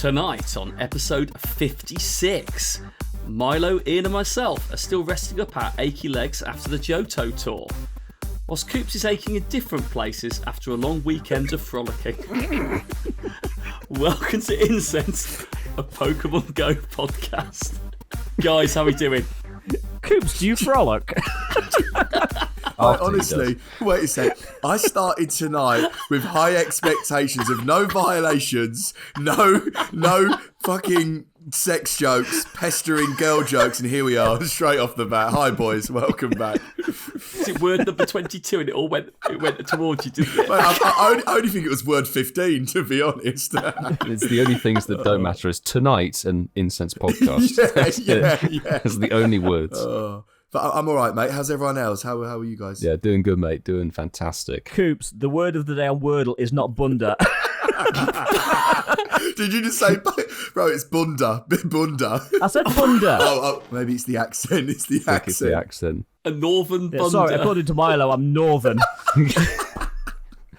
Tonight on episode 56, Milo, Ian and myself are still resting up our achy legs after the Johto tour, whilst Coops is aching in different places after a long weekend of frolicking. Welcome to Incensed, a Pokémon GO podcast. Guys, how are we doing? Coops, do you frolic? Honestly, wait a sec. I started tonight with high expectations of no violations, no fucking sex jokes, pestering girl jokes, and here we are, straight off the bat. Hi, boys, welcome back. Is it word number 22 and it went towards you, didn't it? I only think it was word 15, to be honest. It's the only things that don't matter is tonight and Incense podcast. Yeah. That's the only words. But I'm all right, mate. How's everyone else? How are you guys? Yeah, doing good, mate. Doing fantastic. Coops, the word of the day on Wordle is not bunda. Did you just say, bro, it's bunda. Bunda. I said bunda. Oh, maybe it's the accent. It's the accent. It's the accent. A northern bunda. Sorry, according to Milo, I'm northern.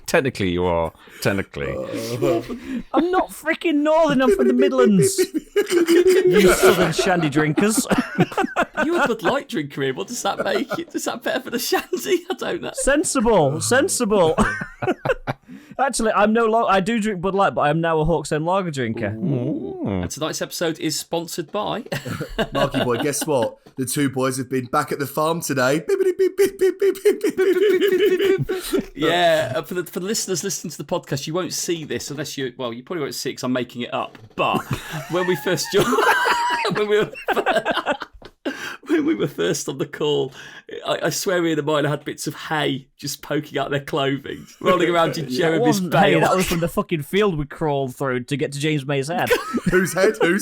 Technically, you are. Technically. I'm not freaking northern, I'm from the Midlands. You southern shandy drinkers. You're a Bud Light drinker here. What does that make it? Is that better for the shandy? I don't know. Sensible. Actually, I do drink Bud Light, but I am now a Hawks End lager drinker. And tonight's episode is sponsored by... Marky boy, guess what? The two boys have been back at the farm today. Yeah, for the listeners listening to the podcast, you won't see this unless you probably won't see it because I'm making it up. But when we first joined... When we were first on the call, I swear Ian and Milo had bits of hay just poking out their clothing, rolling around in Jeremy's bale. That was from the fucking field we crawled through to get to James May's head. Whose head? Ian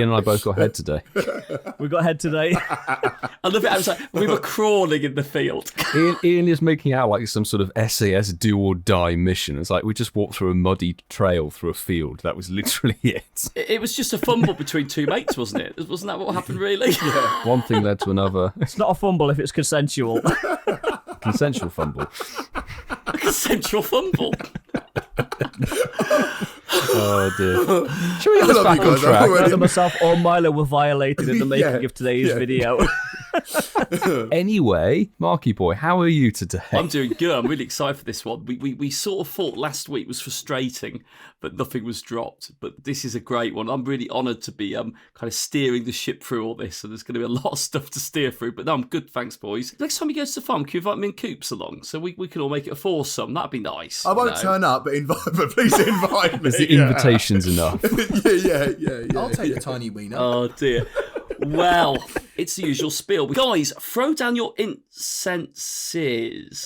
and I both got head today. We got head today. I love it. I was like, we were crawling in the field. Ian is making out like some sort of SAS do or die mission. It's like we just walked through a muddy trail through a field. That was literally it. It was just a fumble between two mates, wasn't it? Wasn't that what happened, really? Yeah. One thing led to another. It's not a fumble if it's consensual. Consensual fumble. A consensual fumble. Oh dear. Should we get this back on track? Either myself or Milo were violated in the making of today's video. Anyway, Marky boy, how are you today? I'm doing good. I'm really excited for this one. We sort of thought last week was frustrating, but nothing was dropped. But this is a great one. I'm really honoured to be kind of steering the ship through all this. So there's going to be a lot of stuff to steer through. But no, I'm good. Thanks, boys. Next time you go to the farm, can you invite me and Coops along so we can all make it a foursome? That'd be nice. I won't turn up, but please invite me. Is the invitation's enough? Yeah. I'll take the tiny wiener. Oh dear. Well, it's the usual spiel. Guys, throw down your incenses.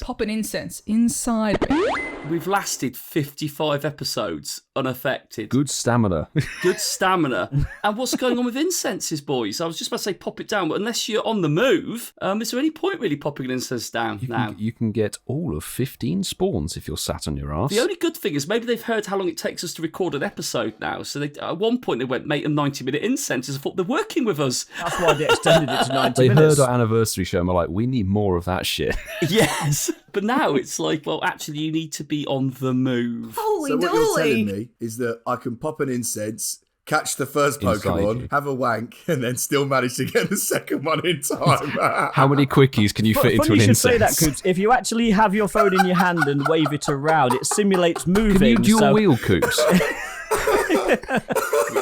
Pop an incense inside me. We've lasted 55 episodes unaffected. Good stamina. Good stamina. And what's going on with incenses, boys? I was just about to say pop it down, but unless you're on the move, is there any point really popping an incense down now? You can get all of 15 spawns if you're sat on your arse. The only good thing is maybe they've heard how long it takes us to record an episode now. So at one point they went, make them 90-minute incenses. I thought they're working with us. That's why they extended it to 90 They minutes. heard our anniversary show and were like, we need more of that shit. Yes. But now it's like, well, actually you need to be on the move. Holy So what you're telling me is that I can pop an incense, catch the first Inside Pokemon, you. have a wank, and then still manage to get the second one in time. How many quickies can you fit into Funny an you should say that, incense? Coops. If you actually have your phone in your hand and wave it around, it simulates moving. Can you dual wheel, Coops?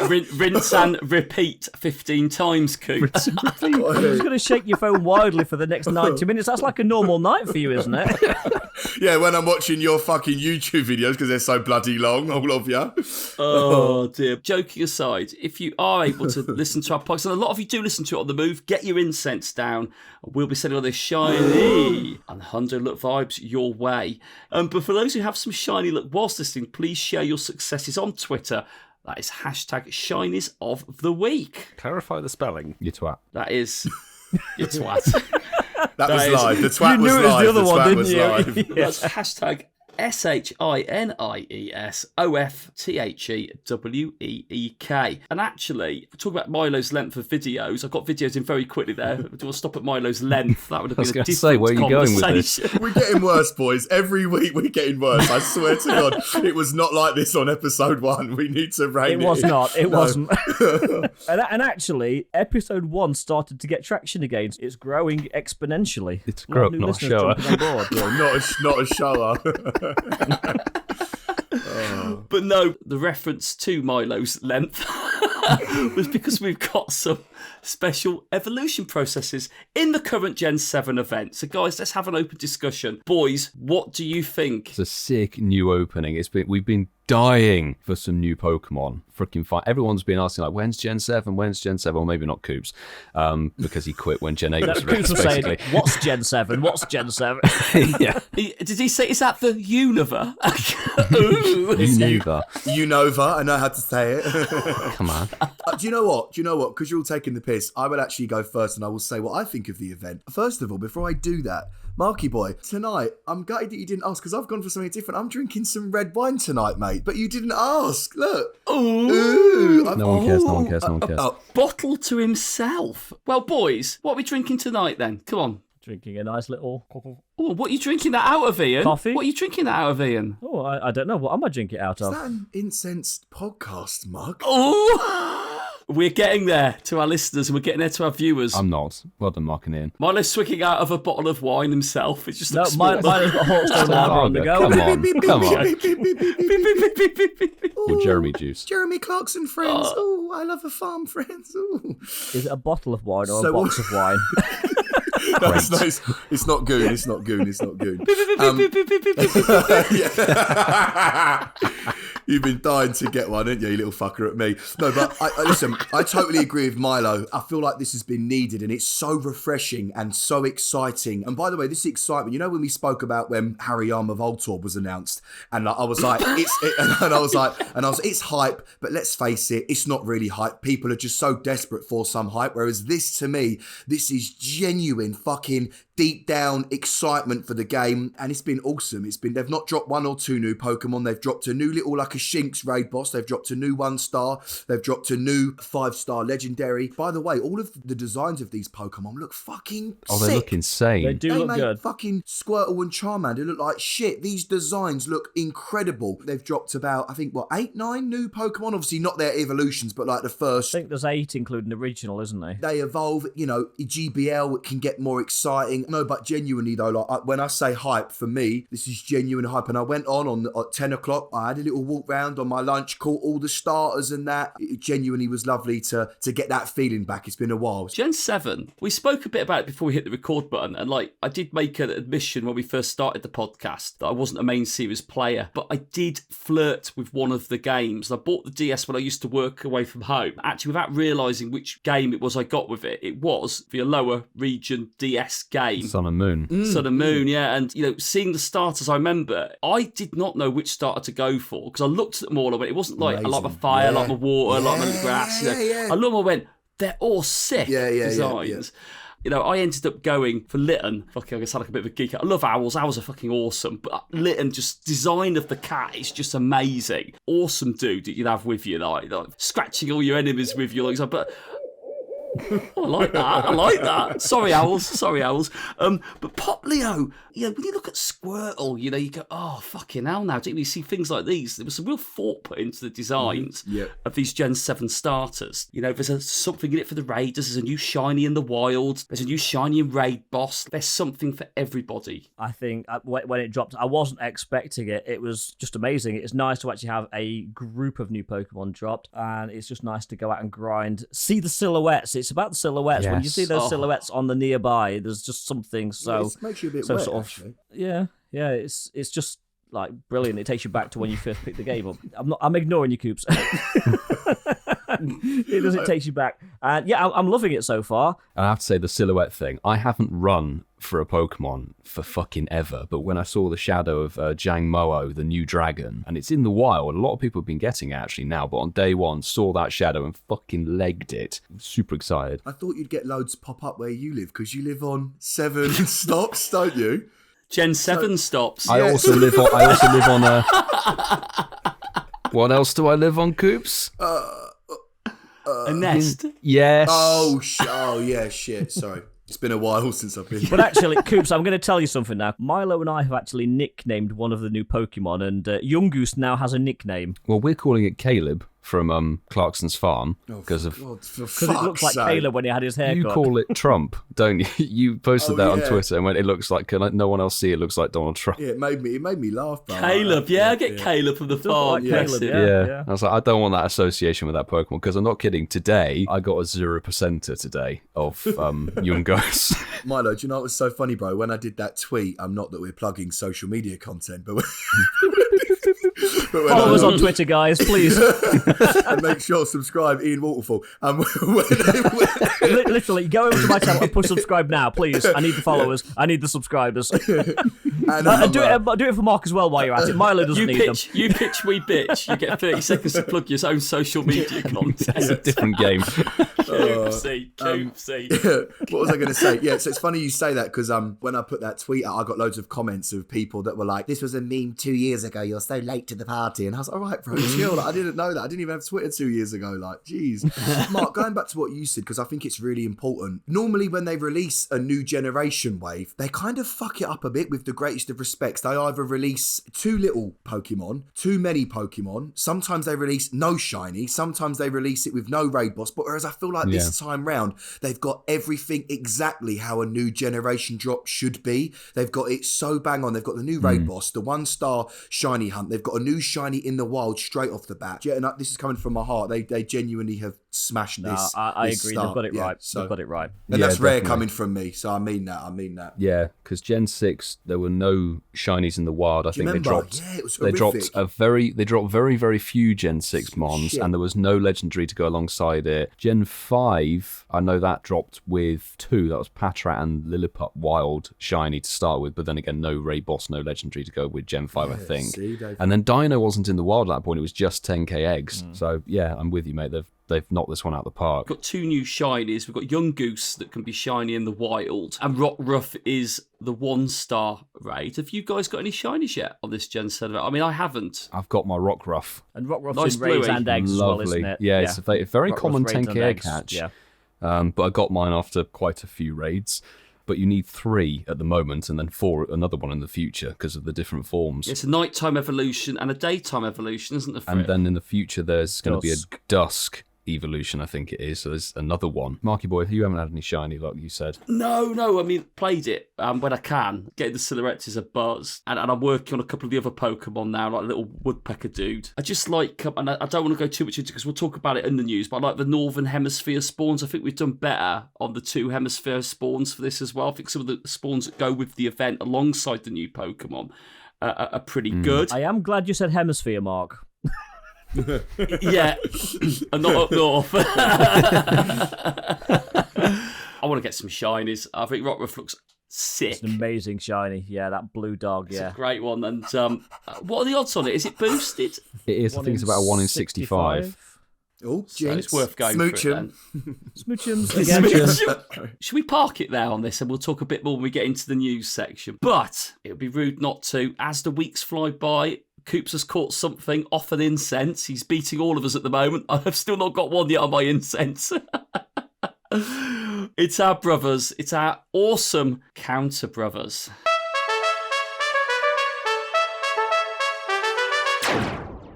Rinse and repeat 15 times, Coops. You're just going to shake your phone wildly for the next 90 minutes. That's like a normal night for you, isn't it? Yeah, when I'm watching your fucking YouTube videos because they're so bloody long, all of you. Oh dear. Joking aside, if you are able to listen to our podcast, and a lot of you do listen to it on the move, get your incense down. We'll be sending all this shiny and Hundo look vibes your way. But for those who have some shiny look whilst listening, please share your successes on Twitter. That is hashtag Shinies of the Week. Clarify the spelling, you twat. That is your twat. That was is- live. The twat You was knew it was live. the other twat one, was didn't you? live. That's hashtag ShiniesOFTheweek. And actually, talk about Milo's length of videos. I've got videos in very quickly there. Do you want to stop at Milo's length? That would have been a different where are you going with this? conversation. We're getting worse, boys. Every week we're getting worse. I swear to God, it was not like this on episode 1. We need to rein It was in. not. It No. wasn't. and actually, episode 1 started to get traction again. It's growing exponentially. It's A lot of growth, new not a listeners shower. jumping on board. Well, not a shower. But no, the reference to Milo's length was because we've got some special evolution processes in the current Gen 7 event. So guys, let's have an open discussion. Boys, what do you think? It's a sick new opening. We've been dying for some new Pokemon. Freaking fine. Everyone's been asking, like, when's Gen 7? When's Gen 7? Well, maybe not Coops, because he quit when Gen 8 was Coops released, was saying, basically. what's Gen 7? What's Gen 7? Yeah. Did he say, is that the Unova? Ooh. Unova. Unova, I know how to say it. Come on. Do you know what? Because you're all taking the piss, I will actually go first and I will say what I think of the event. First of all, before I do that, Marky boy, tonight, I'm gutted that you didn't ask because I've gone for something different. I'm drinking some red wine tonight, mate, but you didn't ask. Look. Ooh. No one cares, no one cares, no one cares. Bottle to himself. Well, boys, what are we drinking tonight then? Come on. Drinking a nice little... Oh, what are you drinking that out of, Ian? Coffee? What are you drinking that out of, Ian? Oh, I don't know. What am I drinking it out Is of? that an Incensed podcast mug? Oh! We're getting there to our listeners and we're getting there to our viewers. I'm not. Well done, Mark and Ian. Milo's swigging out of a bottle of wine himself. It's just No, mine has got Hawkstone lager on the go. Come on, come on. Or Jeremy juice. Jeremy Clarkson friends. Oh, I love a farm friends. Ooh. Is it a bottle of wine or So a box of wine? No, it's not goon. It's not goon. It's not goon. Yeah. You've been dying to get one, haven't you, you little fucker at me? No, but listen, I totally agree with Milo. I feel like this has been needed and it's so refreshing and so exciting. And by the way, this excitement, you know when we spoke about when Hariyama Voltorb was announced and I was like, it's hype, but let's face it, it's not really hype. People are just so desperate for some hype, whereas this, to me, this is genuine fucking deep down excitement for the game, and it's been awesome. They've not dropped 1 or 2 new Pokemon. They've dropped a new little like a Shinx raid boss. They've dropped a new 1-star. They've dropped a new 5-star legendary. By the way, all of the designs of these Pokemon look fucking Oh, sick. they look insane. They do They look make good. fucking Squirtle and Charmander look like shit. These designs look incredible. They've dropped about, I think, 8, 9 new Pokemon? Obviously not their evolutions, but like the first. I think there's 8, including the original, isn't there? They evolve, GBL, it can get more exciting. No, but genuinely though, like when I say hype, for me, this is genuine hype. And I went on at 10 o'clock, I had a little walk round on my lunch, caught all the starters and that. It genuinely was lovely to get that feeling back. It's been a while. Gen 7, we spoke a bit about it before we hit the record button, and like I did make an admission when we first started the podcast that I wasn't a main series player, but I did flirt with one of the games. I bought the DS when I used to work away from home. Actually, without realising which game it was I got with it, it was the lower region DS game. Sun and Moon. Sun and Moon, yeah. And, seeing the starters, I remember, I did not know which starter to go for because I looked at them all. I went, it wasn't like I like my fire, I like my water, I like my grass. I looked and I went, they're all sick designs. I ended up going for Litten. Fucking, I guess I sound like a bit of a geek. I love owls. Owls are fucking awesome. But Litten, just design of the cat is just amazing. Awesome dude that you'd have with you, like scratching all your enemies with you. But I like that. Sorry, owls. But Poplio, when you look at Squirtle, you go, oh, fucking hell now. Don't you see things like these? There was some real thought put into the designs of these Gen 7 starters. There's something in it for the Raiders. There's a new Shiny in the wild. There's a new Shiny and Raid boss. There's something for everybody. I think when it dropped, I wasn't expecting it. It was just amazing. It's nice to actually have a group of new Pokemon dropped, and it's just nice to go out and grind. See the silhouettes. It's about the silhouettes. When you see those silhouettes on the nearby, there's just something It makes you a bit wet, sort of actually. yeah. It's just like brilliant. It takes you back to when you first picked the game up. I'm ignoring you, Coops. It takes you back, and I'm loving it so far. And I have to say, the silhouette thing, I haven't run for a Pokemon for fucking ever, but when I saw the shadow of Jangmo-o, the new dragon, and it's in the wild, a lot of people have been getting it actually now, but on day one, saw that shadow and fucking legged it. Super excited. I thought you'd get loads pop up where you live because you live on 7 stops, don't you? Gen 7 stops. I also live on a. What else do I live on, Coops? A nest. Yes. Oh yeah, shit. Sorry. It's been a while since I've been. But actually, Coops, I'm going to tell you something now. Milo and I have actually nicknamed one of the new Pokemon, and Young Goose now has a nickname. Well, we're calling it Caleb from Clarkson's farm because of. Because it looks like Caleb when he had his haircut. You call it Trump, don't you? You posted that on yeah. Twitter, and when it looks like no one else see it looks like Donald Trump. Yeah, it made me laugh. Bro. Caleb, I get Caleb from the farm. like Caleb, Caleb, yeah. I was like, I don't want that association with that Pokemon because I'm not kidding. Today, I got a 0%er today of Young Ghosts. Milo, do you know what was so funny, bro? When I did that tweet, not that we're plugging social media content, but when Follow us on Twitter, guys, please. and make sure subscribe, Ian Waterfall. Literally, go over to my channel and push subscribe now, please. I need the followers. I need the subscribers. And do it for Mark as well while you're at it. Milo doesn't need them. You pitch, we bitch. You get 30 seconds to plug your own social media content. It's a different game. Coopsy. What was I going to say? Yeah, so it's funny you say that because when I put that tweet out, I got loads of comments of people that were like, "This was a meme 2 years ago. You're so late to the party." And I was like, "All right, bro, chill." Like, I didn't know that. I didn't even have Twitter 2 years ago. Like, geez. Mark, going back to what you said, because I think it's really important. Normally, when they release a new generation wave, they kind of fuck it up a bit with the greatest of respects. They either release too little Pokemon, too many Pokemon. Sometimes they release no shiny. Sometimes they release it with no raid boss. But whereas I feel like this time round, they've got everything exactly how a new generation drop should be. They've got it so bang on. They've got the new raid boss, the 1-star shiny hunt. They've got a new shiny in the wild straight off the bat. Yeah, and this is coming from my heart. They genuinely have smashed this. I agree. Start. They've got it right. So, They've got it right. And that's rare definitely. coming from me. So I mean that. Yeah, because Gen 6, there were no shinies in the wild. I think remember? they dropped. Yeah, it was they horrific. dropped very, very few Gen 6 mons, Shit. and there was no legendary to go alongside it. Gen 5, I know that dropped with 2. That was Patrat and Lilliput wild shiny to start with, but then again, no raid boss, no legendary to go with Gen 5, I think. See, and then Dino wasn't in the wild at that point. It was just 10k eggs. So yeah, I'm with you, mate. They've knocked this one out of the park. We've got 2 new shinies. We've got Young Goose that can be shiny in the wild, and Rockruff is the 1-star raid. Have you guys got any shinies yet on this Gen 7? I mean, I haven't. I've got my Rockruff. And Rockruff's Nice in raids bluey. and eggs as well, isn't it? Yeah, it's a very Rockruff's common raids and 10k egg eggs, hatch. Yeah. But I got mine after quite a few raids. But you need 3 at the moment, and then 4 another one in the future because of the different forms. It's a nighttime evolution and a daytime evolution, isn't there? And then in the future, there's going to be a Dusk. dusk evolution, I think it is. So there's another one. Marky boy, you haven't had any shiny luck, you said. No. I mean, played it when I can. Getting the silhouettes is a buzz. And I'm working on a couple of the other Pokemon now, like a little woodpecker dude. I just like, and I don't want to go too much into it because we'll talk about it in the news, but I like the Northern Hemisphere spawns. I think we've done better on the 2 Hemisphere spawns for this as well. I think some of the spawns that go with the event alongside the new Pokemon are pretty good. I am glad you said hemisphere, Mark. Yeah, and not up north. I want to get some shinies. I think Rockruff looks sick. It's an amazing shiny. Yeah, that blue dog, It's yeah. a great one. And what are the odds on it? Is it boosted? It is. I think it's about a 1 in 65. Oh, So jinx. it's worth going Smooch for it him. then. Smoochums again. Should we park it there on this and we'll talk a bit more when we get into the news section? But it would be rude not to. As the weeks fly by, Coops has caught something off an incense. He's beating all of us at the moment. I've still not got one yet on my incense. It's our brothers. It's our awesome counter brothers.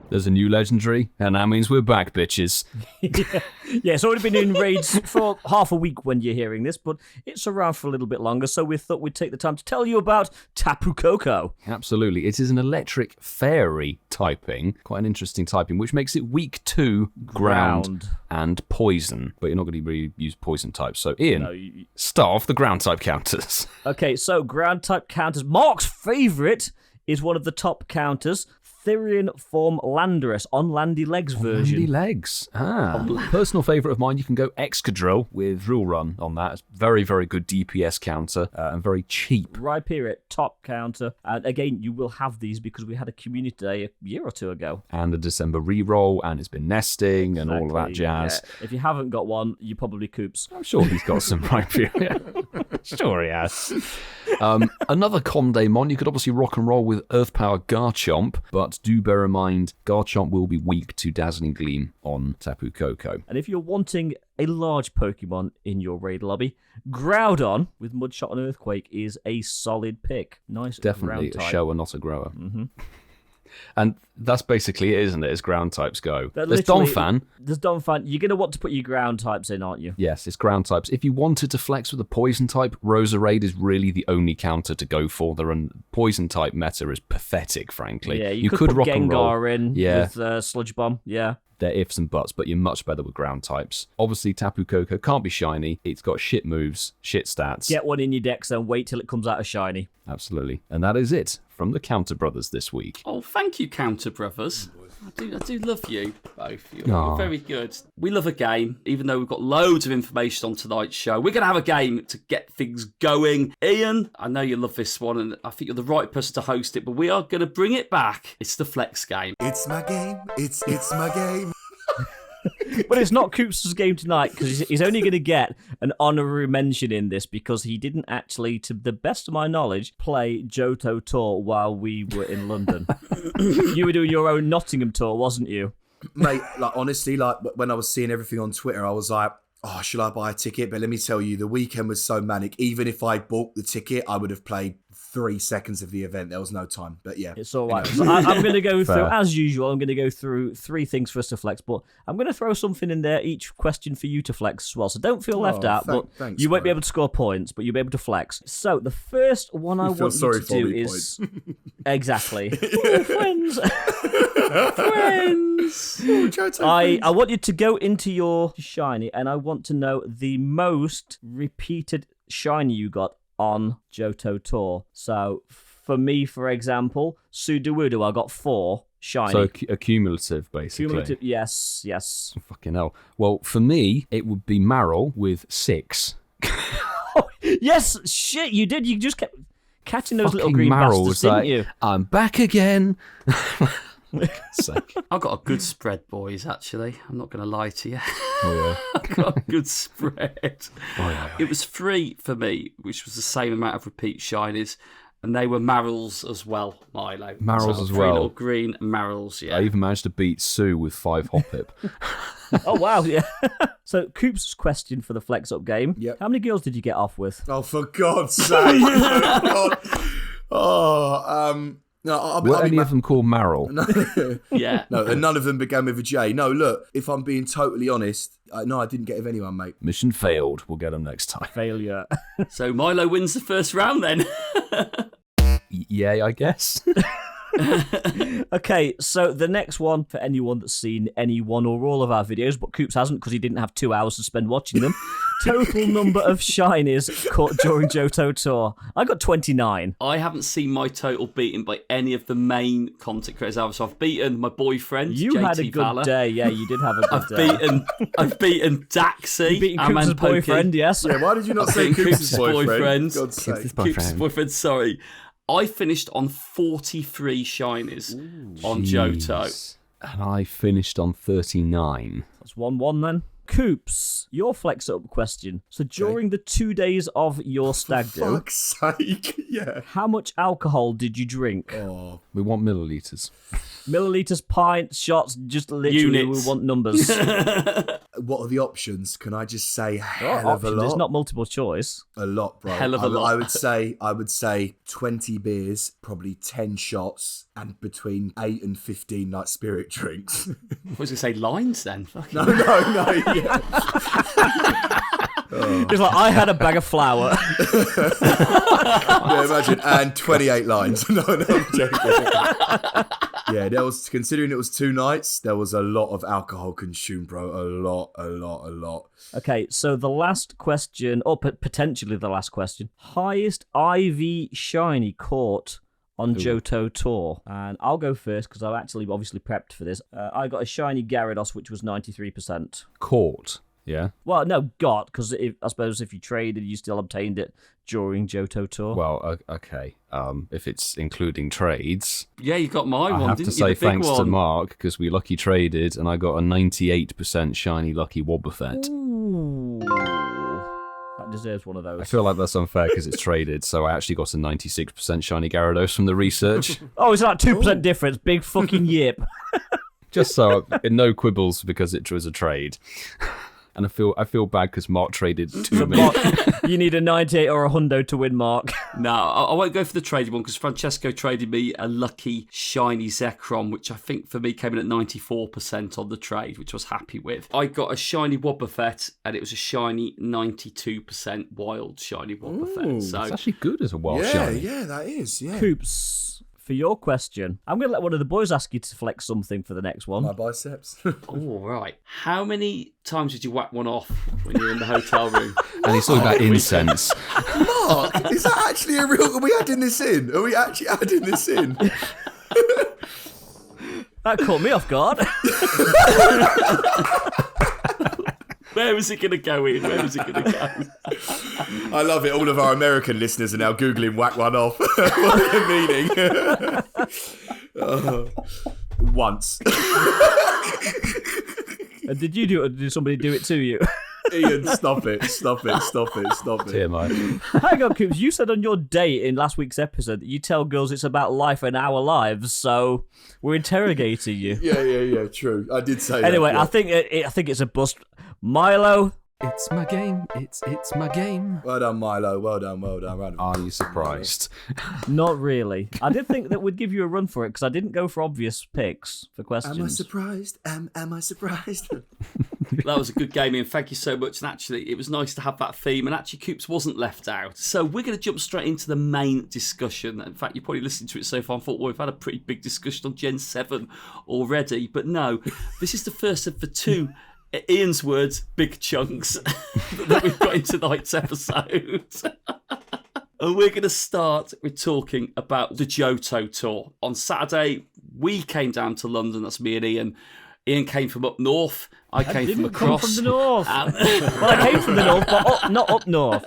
There's a new legendary, and that means we're back, bitches. Yeah, it's already been in raids for half a week when you're hearing this, but it's around for a little bit longer, so we thought we'd take the time to tell you about Tapu Coco. Absolutely. It is an electric fairy typing, quite an interesting typing, which makes it weak to ground and poison. But you're not going to really use poison types. So, Ian, start off the ground type counters. Okay, so ground type counters. Mark's favourite is one of the top counters, Therian form Landorus on Landy Legs version. Landy Legs. Personal favourite of mine, you can go Excadrill with Rule Run on that. It's very, very good DPS counter and very cheap. Rhyperior, top counter. And again, you will have these because we had a community day a year or two ago. And a December reroll, and it's been nesting and all of that jazz. Yeah. If you haven't got one, you probably Coops. I'm sure he's got some Rhyperior. Sure he has. Another Condamon, you could obviously rock and roll with Earth Power Garchomp, but do bear in mind, Garchomp will be weak to Dazzling Gleam on Tapu Coco. And if you're wanting a large Pokemon in your raid lobby, Groudon with Mudshot and Earthquake is a solid pick. Nice. Definitely ground a type. shower, not a grower. Mm-hmm. And that's basically it, isn't it? As ground types go. There's Donphan. There's Donphan. You're going to want to put your ground types in, aren't you? Yes, it's ground types. If you wanted to flex with a poison type, Roserade is really the only counter to go for. The poison type meta is pathetic, frankly. Yeah, you could put rock Gengar and roll in with Sludge Bomb. Yeah. They're ifs and buts, but you're much better with ground types. Obviously, Tapu Coco can't be shiny. It's got shit moves, shit stats. Get one in your decks and wait till it comes out of shiny. Absolutely. And that is it from the Counter Brothers this week. Oh, thank you, Counter Brothers. I do love you both. You're very good. We love a game, even though we've got loads of information on tonight's show. We're going to have a game to get things going. Ian, I know you love this one, and I think you're the right person to host it, but we are going to bring it back. It's the Flex game. It's my game. It's my game. But it's not Coops' game tonight because he's only going to get an honorary mention in this because he didn't actually, to the best of my knowledge, play Johto Tour while we were in London. You were doing your own Nottingham tour, wasn't you? Mate, honestly, when I was seeing everything on Twitter, I was like, oh, should I buy a ticket? But let me tell you, the weekend was so manic. Even if I bought the ticket, I would have played 3 seconds of the event. There was no time. But yeah. It's all right. So I'm going to go through, as usual, I'm going to go through 3 things for us to flex, but I'm going to throw something in there, each question for you to flex as well. So don't feel left out, but thanks, you won't be bro. able to score points, but you'll be able to flex. So the first one I want you to do is... Exactly. Oh, friends. Friends. I want you to go into your shiny, and I want to know the most repeated shiny you got on Johto Tour. So for me, for example, Sudowoodo, I got 4 shiny. So a cumulative, basically. Cumulative, yes. Fucking hell. Well, for me, it would be Marill with 6. Oh, yes, shit, you did. You just kept catching those little green Marill bastards, was didn't like, you? I'm back again. I've got a good spread, boys, actually. I'm not going to lie to you. Oh, yeah. I've got a good spread. Oh, yeah. It was 3 for me, which was the same amount of repeat shinies. And they were Marills as well, Milo. Marills as 3 well. little green Marills, yeah. I even managed to beat Sue with 5 Hoppip. Oh, wow, yeah. So, Coops' question for the Flex Up game. Yep. How many girls did you get off with? Oh, for God's sake. Were any of them called Marill? Yeah. No, and none of them began with a J. No, look, if I'm being totally honest, no, I didn't get with anyone, mate. Mission failed. We'll get them next time. Failure. So Milo wins the first round then. Yay, I guess. Okay, so the next one, for anyone that's seen any one or all of our videos, but Coops hasn't because he didn't have 2 hours to spend watching them, total number of shinies caught during Johto Tour. I got 29. I haven't seen my total beaten by any of the main content creators ever. So I've beaten my boyfriend, You JT had a good Valor. day, yeah, you did have a good day. I've beaten Daxi. You beaten Aman Coops' Pokey. boyfriend, yes. Yeah, why did you not say I've beaten Coops' boyfriend? boyfriend. God's sake. Coops' boyfriend, sorry. I finished on 43 shinies on Johto. Jeez. And I finished on 39. That's 1-1 then. Coops, your Flex Up question. So during the 2 days of your stag do, Fuck's sake, yeah. how much alcohol did you drink? Oh, We want milliliters. Milliliters, pints, shots, just literally Units. we want numbers. what are the options? Can I just say hell of a Options, lot? it's not multiple choice. A lot, bro. Hell of a lot. I would say 20 beers, probably 10 shots, and between 8 and 15 like spirit drinks. I was going to say lines then. Fucking no, yeah. It's like, I had a bag of flour. Yeah, imagine, and 28 lines. No, I'm joking. Yeah, considering it was 2 nights, there was a lot of alcohol consumed, bro. A lot. Okay, so the last question, or potentially the last question. Highest IV shiny caught on Johto Tour. And I'll go first because I've actually obviously prepped for this. I got a shiny Gyarados, which was 93%. Caught. Yeah. Well, no, got, because I suppose if you traded, you still obtained it during Johto Tour. Well, okay. If it's including trades, Yeah, you got my I one, have didn't to you? say The big thanks to one. Mark because we lucky traded and I got a 98% shiny lucky Wobbuffet. Ooh. That deserves one of those. I feel like that's unfair because it's traded, so I actually got a 96% shiny Gyarados from the research. Oh, it's like 2% difference. Big fucking yip. Just so no quibbles because it was a trade. And I feel bad because Mark traded to me. Mark, you need a 98 or a hundo to win, Mark. No, I won't go for the traded one because Francesco traded me a lucky shiny Zekrom, which I think for me came in at 94% on the trade, which I was happy with. I got a shiny Wobbuffet, and it was a shiny 92% wild shiny Wobbuffet. Ooh, So It's actually good as a wild yeah, shiny. yeah, that is. Yeah. Coops, for your question, I'm going to let one of the boys ask you to flex something for the next one. My biceps. all right. How many times did you whack one off when you were in the hotel room? And he's talking about incense. Mark, is that actually a real? Are we adding this in? Are we actually adding this in? That caught me off guard. Where was it going to go in? Where was it going to go? I love it. All of our American listeners are now Googling whack one off. What's the meaning? Once. And did you do it, or did somebody do it to you? Ian, stop it. Stop it. Stop it. Stop it. TMI. Hang on, Coops, you said on your date in last week's episode that you tell girls it's about life and our lives, so we're interrogating you. Yeah. True. I did say Anyway, that. Yeah. I think it's a bust. Milo, It's my game. It's my game. Well done, Milo. Well done. Round of Are applause. you surprised? not really. I did think that we'd give you a run for it because I didn't go for obvious picks for questions. Am I surprised? Am I surprised? That was a good game, Ian. Thank you so much. And actually, it was nice to have that theme. And actually, Coops wasn't left out. So we're going to jump straight into the main discussion. In fact, you probably listened to it so far and thought, well, we've had a pretty big discussion on Gen 7 already. But no, this is the first of the two, Ian's words, big chunks that we've got in tonight's episode. And we're going to start with talking about the Johto Tour. On Saturday, we came down to London. That's me and Ian. Ian came from up north. I came from Didn't come across. from the north. And- Well, I came from the north, but not up north.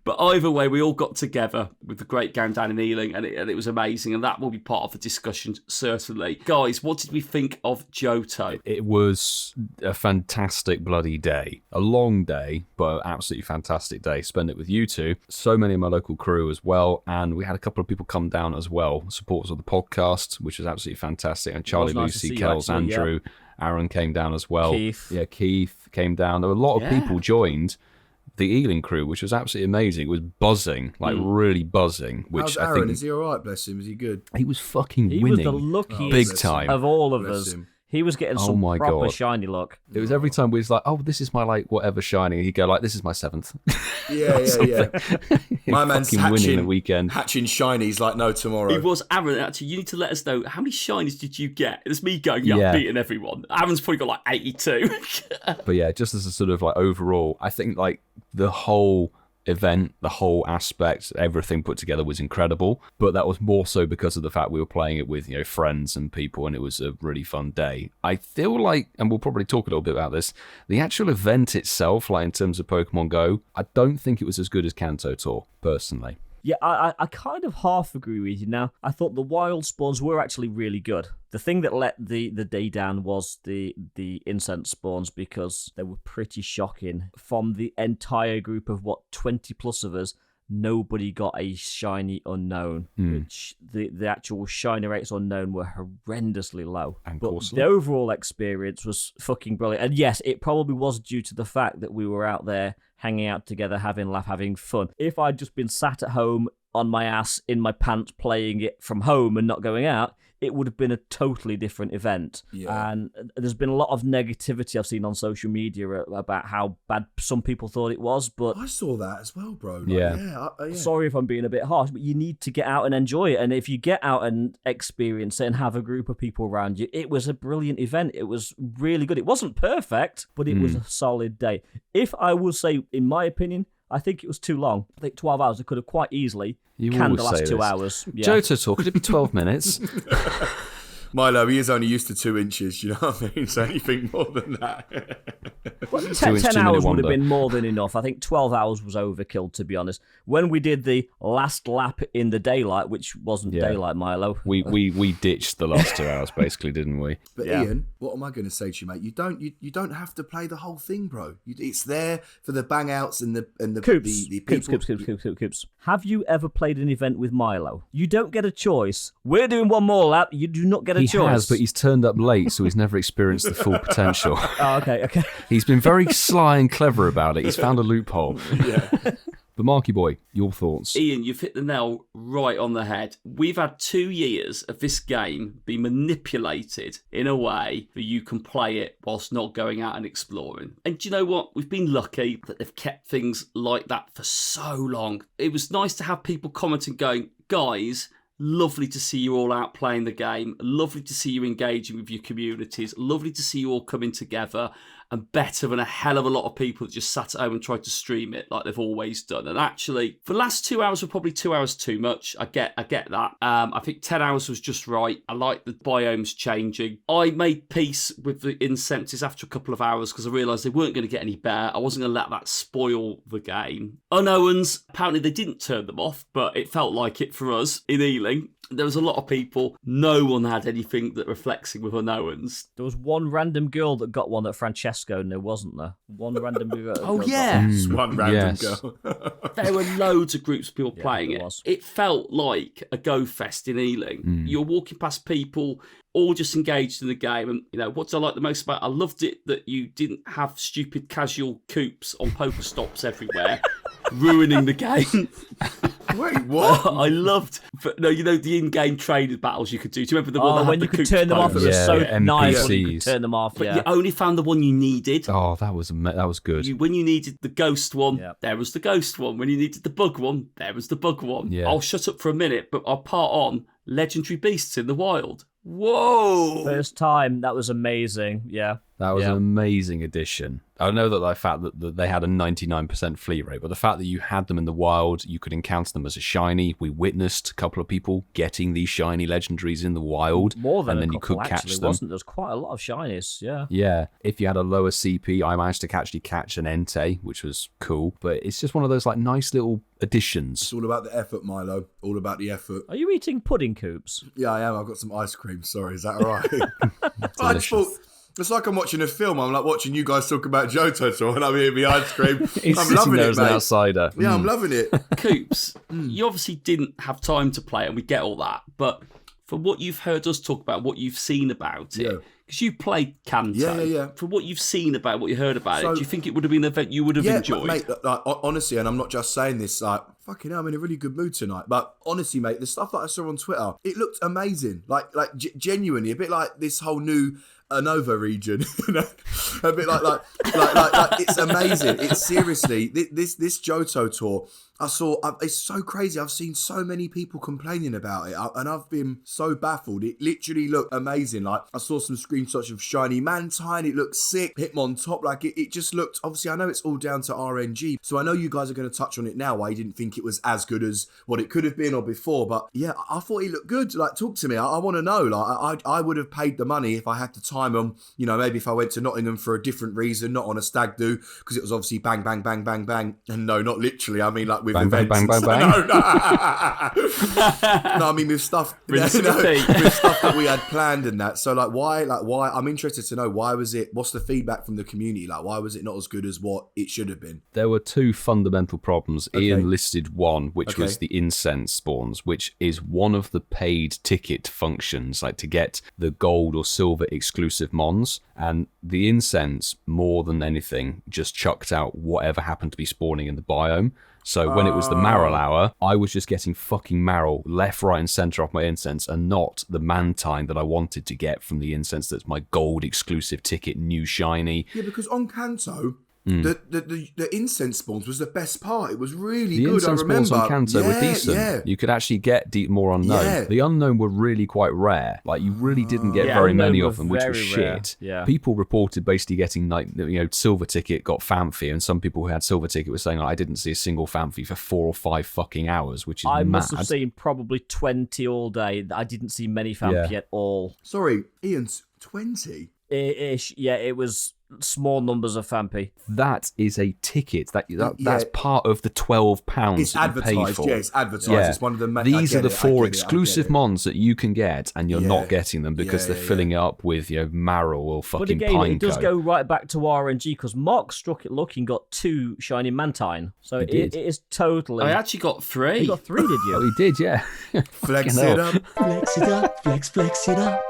But either way, we all got together with the great gang down in Ealing, and it was amazing. And that will be part of the discussion, certainly. Guys, what did we think of Johto? It was a fantastic bloody day. A long day, but an absolutely fantastic day. Spend it with you two. So many of my local crew as well. And we had a couple of people come down as well, supporters of the podcast, which was absolutely fantastic. And Charlie, nice to Lucy, see you, Kels, actually, yeah. Andrew, Aaron came down as well. Keith. Yeah, Keith came down. There were a lot of Yeah. people joined the Ealing crew, which was absolutely amazing. It was buzzing, like really buzzing, which How's I Aaron? think Is he all right? Bless him. Is he good? he was fucking He winning. was the luckiest Big time. of all of Bless us. him. He was getting Oh some my proper God. shiny luck. It was every time we was like, oh, this is my like whatever shiny. He'd go like, this is my 7th. Yeah. My man's Fucking winning the hatching, weekend. hatching shinies like no tomorrow. It was Aaron. Actually, you need to let us know how many shinies did you get? It's me going, yeah, Yeah. I'm beating everyone. Aaron's probably got like 82. But yeah, just as a sort of like overall, I think like the whole event, the whole aspect, everything put together was incredible. But that was more so because of the fact we were playing it with, friends and people, and it was a really fun day. I feel like, and we'll probably talk a little bit about this, the actual event itself, like in terms of Pokemon Go, I don't think it was as good as Kanto Tour, personally. Yeah, I kind of half agree with you now. I thought the wild spawns were actually really good. The thing that let the day down was the Incense Spawns because they were pretty shocking. From the entire group of, 20 plus of us, nobody got a shiny unknown, which the actual shiny rates unknown were horrendously low. And But Corsola. the overall experience was fucking brilliant. And yes, it probably was due to the fact that we were out there hanging out together, having a laugh, having fun. If I'd just been sat at home on my ass in my pants playing it from home and not going out, it would have been a totally different event. Yeah. And there's been a lot of negativity I've seen on social media about how bad some people thought it was, but I saw that as well, bro. Like, Yeah. yeah. sorry if I'm being a bit harsh, but you need to get out and enjoy it. And if you get out and experience it and have a group of people around you, it was a brilliant event. It was really good. It wasn't perfect, but it was a solid day. If I will say, in my opinion, I think it was too long. I think 12 hours. I could have quite easily You canned the always last say 2 this. hours. Yeah. Johto Tour, could it be 12 minutes? Milo, he is only used to 2 inches, you know what I mean? So anything more than that. Well, 2 10 inch 2 minute hours would wonder. have been more than enough. I think 12 hours was overkill, to be honest. When we did the last lap in the daylight, which wasn't daylight, Milo. We ditched the last 2 hours, basically, didn't we? But Yeah. Ian, what am I going to say to you, mate? You don't have to play the whole thing, bro. It's there for the bang outs and the Coops. the people. Coops. Have you ever played an event with Milo? You don't get a choice. We're doing one more lap. You do not get a He choice. has, but he's turned up late, so he's never experienced the full potential. Oh, okay. He's been very sly and clever about it. He's found a loophole. Yeah. But Marky Boy, your thoughts? Ian, you've hit the nail right on the head. We've had 2 years of this game be manipulated in a way that you can play it whilst not going out and exploring. And do you know what? We've been lucky that they've kept things like that for so long. It was nice to have people commenting going, guys, lovely to see you all out playing the game. Lovely to see you engaging with your communities. Lovely to see you all coming together. And better than a hell of a lot of people that just sat at home and tried to stream it like they've always done. And actually, the last 2 hours were probably 2 hours too much. I get that. I think 10 hours was just right. I like the biomes changing. I made peace with the incenses after a couple of hours because I realised they weren't going to get any better. I wasn't going to let that spoil the game. Unknowns, apparently they didn't turn them off, but it felt like it for us in Ealing. There was a lot of people. No one had anything that were flexing with unknowns. There was one random girl that got one at Francesco, and there wasn't there? One random girl. Oh, got yeah. one. One random Yes. girl. There were loads of groups of people playing there it. was. It felt like a Go Fest in Ealing. You're walking past people all just engaged in the game. And, you know, what did I like the most about it? I loved it that you didn't have stupid casual coops on Pokestops everywhere, ruining the game. Wait, what? I loved, the in-game training battles you could do. Do you remember the one that Oh, had when the you could coops turn them off, it bonus? was Yeah, so yeah, nice when you could NPCs. turn them off. But Yeah. you only found the one you needed. Oh, that was good. When you needed the ghost one, Yeah. there was the ghost one. When you needed the bug one, there was the bug one. Yeah. I'll shut up for a minute, but I'll part on legendary beasts in the wild. Whoa! First time, that was amazing. Yeah. That was Yeah. an amazing addition. I know that the fact that they had a 99% flea rate, but the fact that you had them in the wild, you could encounter them as a shiny. We witnessed a couple of people getting these shiny legendaries in the wild, More than and a then you couple, could catch actually, them. wasn't there? There's quite a lot of shinies. Yeah. Yeah, if you had a lower CP, I managed to actually catch an Entei, which was cool. But it's just one of those like nice little additions. It's all about the effort, Milo. All about the effort. Are you eating pudding coops? Yeah, I am. I've got some ice cream. Sorry, is that all right? I just thought, it's like I'm watching a film. I'm like watching you guys talk about Johto Tour and I'm eating my ice cream. He's I'm sitting loving there it, as an mate. outsider. Yeah, I'm loving it. Coops, you obviously didn't have time to play, and we get all that. But from what you've heard us talk about, what you've seen about it, Yeah. because you played Kanto, Yeah. from what you've seen about what you heard about So- it, do you think it would have been an event you would have enjoyed? Mate, like, honestly, and I'm not just saying this, like, fucking hell, I'm in a really good mood tonight. But honestly, mate, the stuff that I saw on Twitter, it looked amazing. Like genuinely, a bit like this whole new Nova region, you know? A bit like it's amazing. It's seriously, this Johto Tour, I saw, it's so crazy. I've seen so many people complaining about it, and I've been so baffled. It literally looked amazing. Like, I saw some screenshots of Shiny Mantine. It looked sick. Hitmon top. Like, it just looked, obviously, I know it's all down to RNG. So I know you guys are going to touch on it now, why you didn't think it was as good as what it could have been or before. But yeah, I thought it looked good. Like, talk to me. I want to know. Like, I would have paid the money if I had to time them. You know, maybe if I went to Nottingham for a different reason, not on a stag do, because it was obviously bang, bang, bang, bang, bang. And no, not literally. I mean, like with Bang, bang, events. bang, bang, bang. No, I mean with stuff, Rinse the feet. with stuff that we had planned and that. So why? I'm interested to know why was it? What's the feedback from the community? Like, why was it not as good as what it should have been? There were two fundamental problems. Okay. Ian listed one, which was Okay. the Incense Spawns, which is one of the paid ticket functions, like to get the gold or silver exclusive mons. And the Incense, more than anything, just chucked out whatever happened to be spawning in the biome. So when it was the Marrow hour, I was just getting fucking Marrow left, right, and centre off my Incense, and not the Mantine that I wanted to get from the Incense that's my gold exclusive ticket, new shiny. Yeah, because on Kanto, The Incense Spawns was the best part. It was really The good. Incense I remember. Spawns on Kanto were decent. Yeah. You could actually get more unknown. Yeah. The unknown were really quite rare. Like, you really didn't get Yeah, very unknown many were of them, which was very rare. shit. Yeah. People reported basically getting, like, silver ticket got Famfi, and some people who had silver ticket were saying, like, I didn't see a single Famfi for 4 or 5 fucking hours, which is I mad. must have seen probably 20 all day. I didn't see many Fampi at all. Sorry, Ian's 20. Ish, yeah, it was small numbers of Fampi. That is a ticket. That's part of the £12 It's that you pay advertised. for. Yeah, it's advertised. Yeah. It's one of the. These are the 4 exclusive mons that you can get, and you're not getting them because they're filling it up with Marrow or fucking But again, Pineco. it does go right back to RNG because Mark struck it lucky and got 2 shiny Mantine. So it is totally. I actually got 3. You got 3, did you? Oh, he did, yeah. Flex it up. Flex it up, flex it up.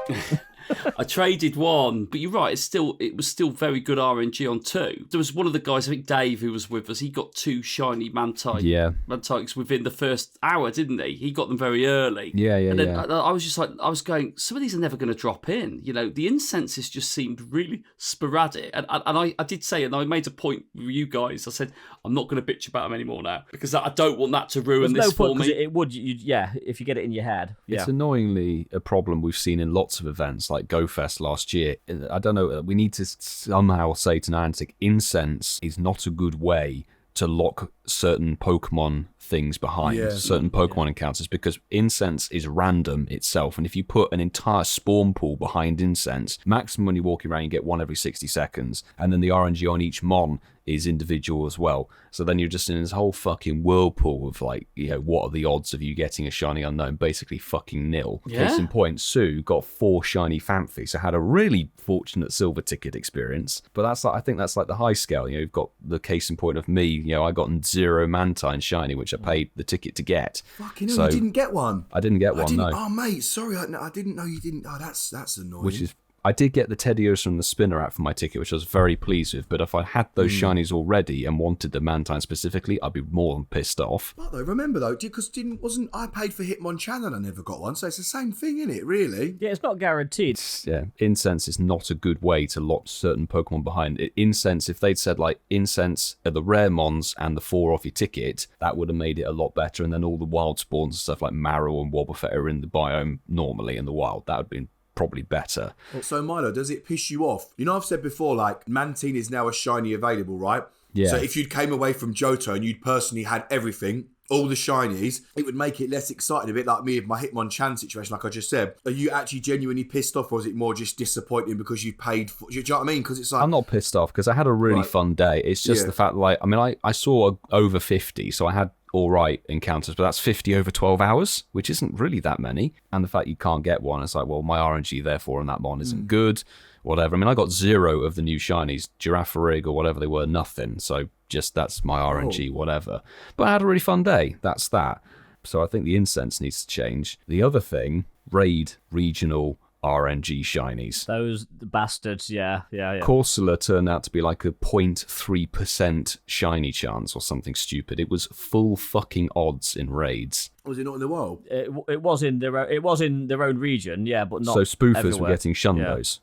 I traded 1, but you're right. It was still very good RNG on 2. There was one of the guys, I think Dave, who was with us. He got 2 shiny Mantiques within the first hour, didn't he? He got them very early. Yeah. And then I was just like, I was going, some of these are never going to drop in. The incenses just seemed really sporadic. And I did say, and I made a point with you guys. I said, I'm not going to bitch about them anymore now because I don't want that to ruin There's this no for point, me. it would, if you get it in your head. Yeah. It's annoyingly a problem we've seen in lots of events like GoFest last year. I don't know, we need to somehow say to Niantic, Incense is not a good way to lock certain Pokemon things behind, certain Pokemon encounters, because Incense is random itself, and if you put an entire spawn pool behind Incense, maximum when you're walking around you get 1 every 60 seconds, and then the RNG on each Mon is individual as well. So then you're just in this whole fucking whirlpool of what are the odds of you getting a shiny unknown? Basically fucking nil. Yeah. Case in point, Sue got 4 shiny Famfi, so had a really fortunate silver ticket experience. But I think that's like the high scale. You've got the case in point of me. I got 0 Mantine shiny, which I paid the ticket to get. Fucking hell, you didn't get one. I didn't get one. No. Oh mate, sorry, I didn't know you didn't. Oh, that's annoying. Which is. I did get the Teddios from the spinner app for my ticket, which I was very pleased with. But if I had those shinies already and wanted the Mantine specifically, I'd be more than pissed off. But though, remember though, because wasn't I paid for Hitmonchan and I never got one, so it's the same thing, isn't it? Really? Yeah, it's not guaranteed. Yeah, Incense is not a good way to lock certain Pokemon behind. Incense, if they'd said like Incense are the rare mons and the 4 off your ticket, that would have made it a lot better. And then all the wild spawns and stuff like Marrow and Wobbuffet are in the biome normally in the wild. That would have been probably better. So Milo, does it piss you off? I've said before, like, Mantine is now a shiny available, right? Yeah. So if you came away from Johto and you'd personally had everything, all the shinies, it would make it less exciting, a bit like me with my Hitmonchan situation, like I just said. Are you actually genuinely pissed off, or is it more just disappointing because you paid for... Do you know what I mean? Because it's like... I'm not pissed off because I had a really fun day. It's just the fact that, I saw over 50, so I had all right encounters, but that's 50 over 12 hours, which isn't really that many. And the fact you can't get one, it's like, well, my RNG therefore on that mon isn't good, whatever. I got 0 of the new shinies, Girafarig or whatever they were, nothing. So just that's my RNG, whatever. But I had a really fun day. That's that. So I think the Incense needs to change. The other thing, raid regional RNG shinies. Those bastards, yeah. Corsola turned out to be like a 0.3% shiny chance or something stupid. It was full fucking odds in raids. Was it not in the wild? It was in their own region, yeah, but not so spoofers everywhere. were getting shundos.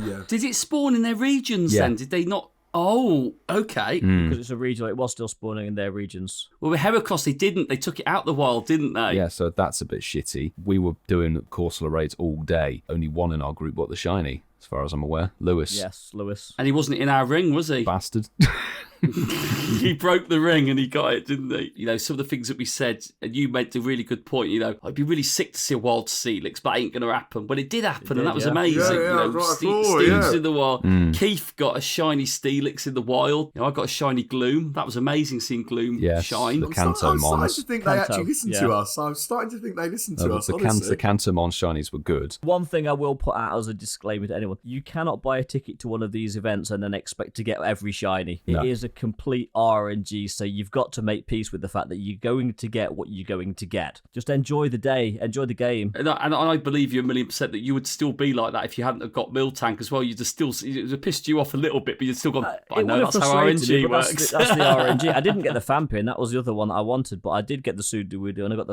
Yeah. Did it spawn in their regions then? Did they not? Oh, okay. Because it's a regional, it was still spawning in their regions. Well, with Heracross, they didn't. They took it out the wild, didn't they? Yeah, so that's a bit shitty. We were doing Corsola raids all day. Only one in our group got the shiny, as far as I'm aware. Lewis. Yes, Lewis. And he wasn't in our ring, was he? Bastard. He broke the ring and he got it, didn't he? Some of the things that we said, and you made a really good point. I'd be really sick to see a wild Steelix, but it ain't going to happen. But it did happen, and that was amazing. Steelix in the wild. Keith got a shiny Steelix in the wild. I got a shiny Gloom. That was amazing seeing Gloom shine. The Kanto I'm starting Mons. to think they actually listen to us. I'm starting to think they listen to us, The Kanto Mon shinies were good. One thing I will put out as a disclaimer to anyone, you cannot buy a ticket to one of these events and then expect to get every shiny. No. It is a complete RNG, so you've got to make peace with the fact that you're going to get what you're going to get. Just enjoy the day, enjoy the game. And I believe you 1,000,000% that you would still be like that if you hadn't have got Miltank as well. You'd have still, it would have pissed you off a little bit, but you'd still gone, I know that's how RNG works. That's the RNG. I didn't get the Fampin, that was the other one that I wanted, but I did get the Sudowoodo and I got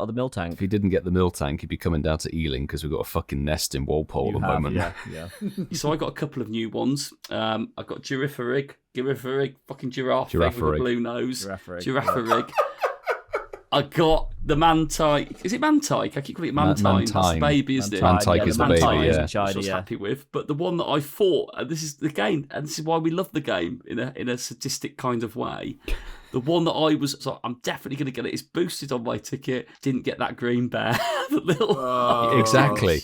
the Miltank. If he didn't get the Miltank, he'd be coming down to Ealing because we've got a fucking nest in Walpole at the moment. Yeah. So I got a couple of new ones. I got Girafarig Girafarig, fucking giraffe with a Girafarig. blue nose. Girafarig, Girafarig. I got the Mantike. Is it Mantike? I keep calling it Mantine. That's the baby, isn't it? Mantike is the baby, yeah. Which I was happy with. But the one that I fought, and this is the game, and this is why we love the game in a sadistic kind of way. The one that I was, so I'm definitely going to get it. It's boosted on my ticket. Didn't get that green bear. The little Exactly.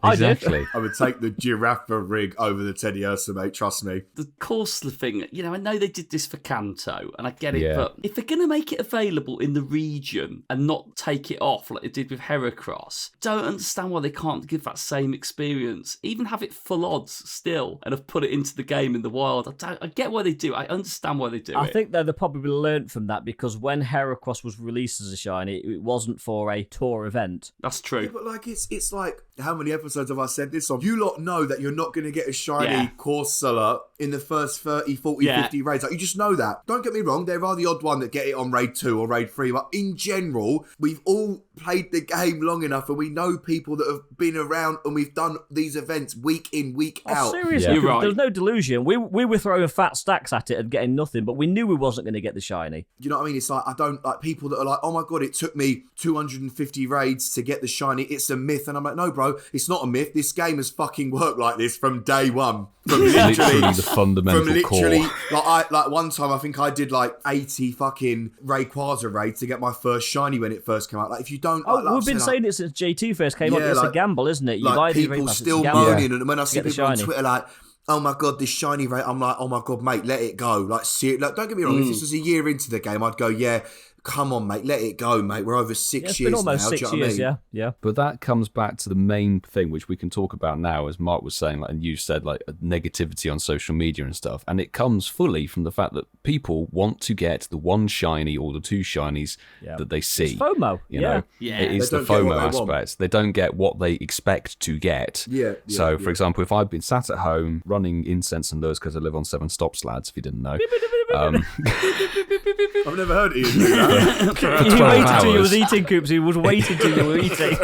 Exactly. I would take the Girafarig over the Teddy Ursa, mate. Trust me. The course thing, I know they did this for Kanto, and I get it, Yeah. but if they're going to make it available in the region and not take it off like they did with Heracross, don't understand why they can't give that same experience. Even have it full odds still, and have put it into the game in the wild. I get why they do. I understand why they do it. I think that they probably learnt from that because when Heracross was released as a shiny, it wasn't for a tour event. That's true. Yeah, but like it's like, how many episodes have I said this on? You lot know that you're not going to get a shiny Corsola in the first 30, 40, 50 raids. Like, you just know that. Don't get me wrong, there are the odd one that get it on raid 2 or raid 3, but in general, we've all played the game long enough and we know people that have been around and we've done these events week in, week out. Seriously, You're right. There was no delusion. We were throwing fat stacks at it and getting nothing, but we knew we wasn't going to get the shiny. You know what I mean? It's like, I don't like people that are like, oh my God, it took me 250 raids to get the shiny. It's a myth. And I'm like, no, bro, it's not a myth. This game has fucking worked like this from day one. From Literally the fundamental core. Like one time, I think I did like 80 fucking Rayquaza raids to get my first shiny when it first came out. Like, if you don't... We've been saying it since J2 first came out. It's a gamble, isn't it? You like buy people the still moaning, and when I see people on Twitter like, oh my God, this shiny rate, I'm like, oh my God, mate, let it go. Like, don't get me wrong, if this was a year into the game, I'd go, yeah, come on, mate, let it go, mate. We're over 6 years now. It's been almost 6 years, yeah. But that comes back to the main thing, which we can talk about now, as Mark was saying, like, and you said, like, negativity on social media and stuff. And it comes fully from the fact that people want to get the one shiny or the two shinies that they see. It's FOMO. You know, it is the FOMO aspect. They don't get what they expect to get. So, for example, if I've been sat at home running Incense and Lures because I live on 7 stops, lads, if you didn't know. I've never heard Ian do that. He waited till you was eating, Coops. He was waiting till you were eating.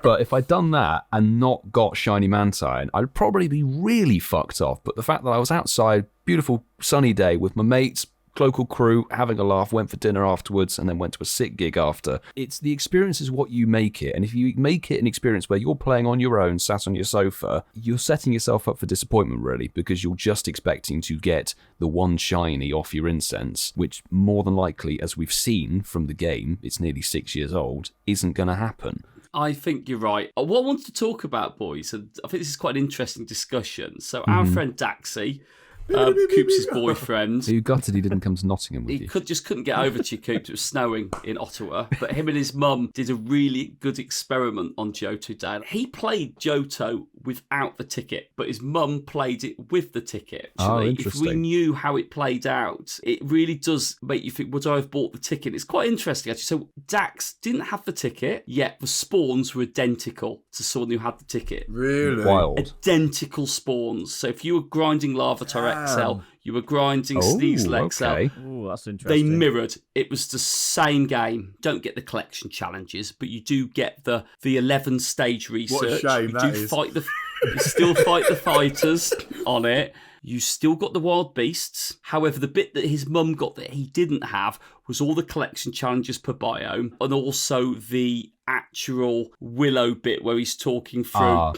But if I'd done that and not got Shiny Mantine, I'd probably be really fucked off. But the fact that I was outside, beautiful sunny day with my mates, local crew, having a laugh, went for dinner afterwards, and then went to a sick gig after. It's the experience is what you make it. And if you make it an experience where you're playing on your own, sat on your sofa, you're setting yourself up for disappointment, really, because you're just expecting to get the one shiny off your Incense, which more than likely, as we've seen from the game, it's nearly 6 years old, isn't going to happen. I think you're right. What I wanted to talk about, boys, and I think this is quite an interesting discussion. So our friend Daxi, Coops' boyfriend. So you gutted he didn't come to Nottingham with He you? couldn't get over to you, Coops. It was snowing in Ottawa. But him and his mum did a really good experiment on Johto Day. He played Johto without the ticket, but his mum played it with the ticket. Actually, if we knew how it played out, it really does make you think, would I have bought the ticket? It's quite interesting, actually. So Dax didn't have the ticket, yet the spawns were identical to someone who had the ticket. Really? Wild. Identical spawns. So if you were grinding Larvitar XL, you were grinding Sneasel XL. Okay. Ooh, that's interesting. They mirrored. It was the same game. Don't get the collection challenges, but you do get the 11 stage research. What a shame that is. You still fight the fighters on it. You still got the wild beasts. However, the bit that his mum got that he didn't have was all the collection challenges per biome, and also the actual Willow bit where he's talking through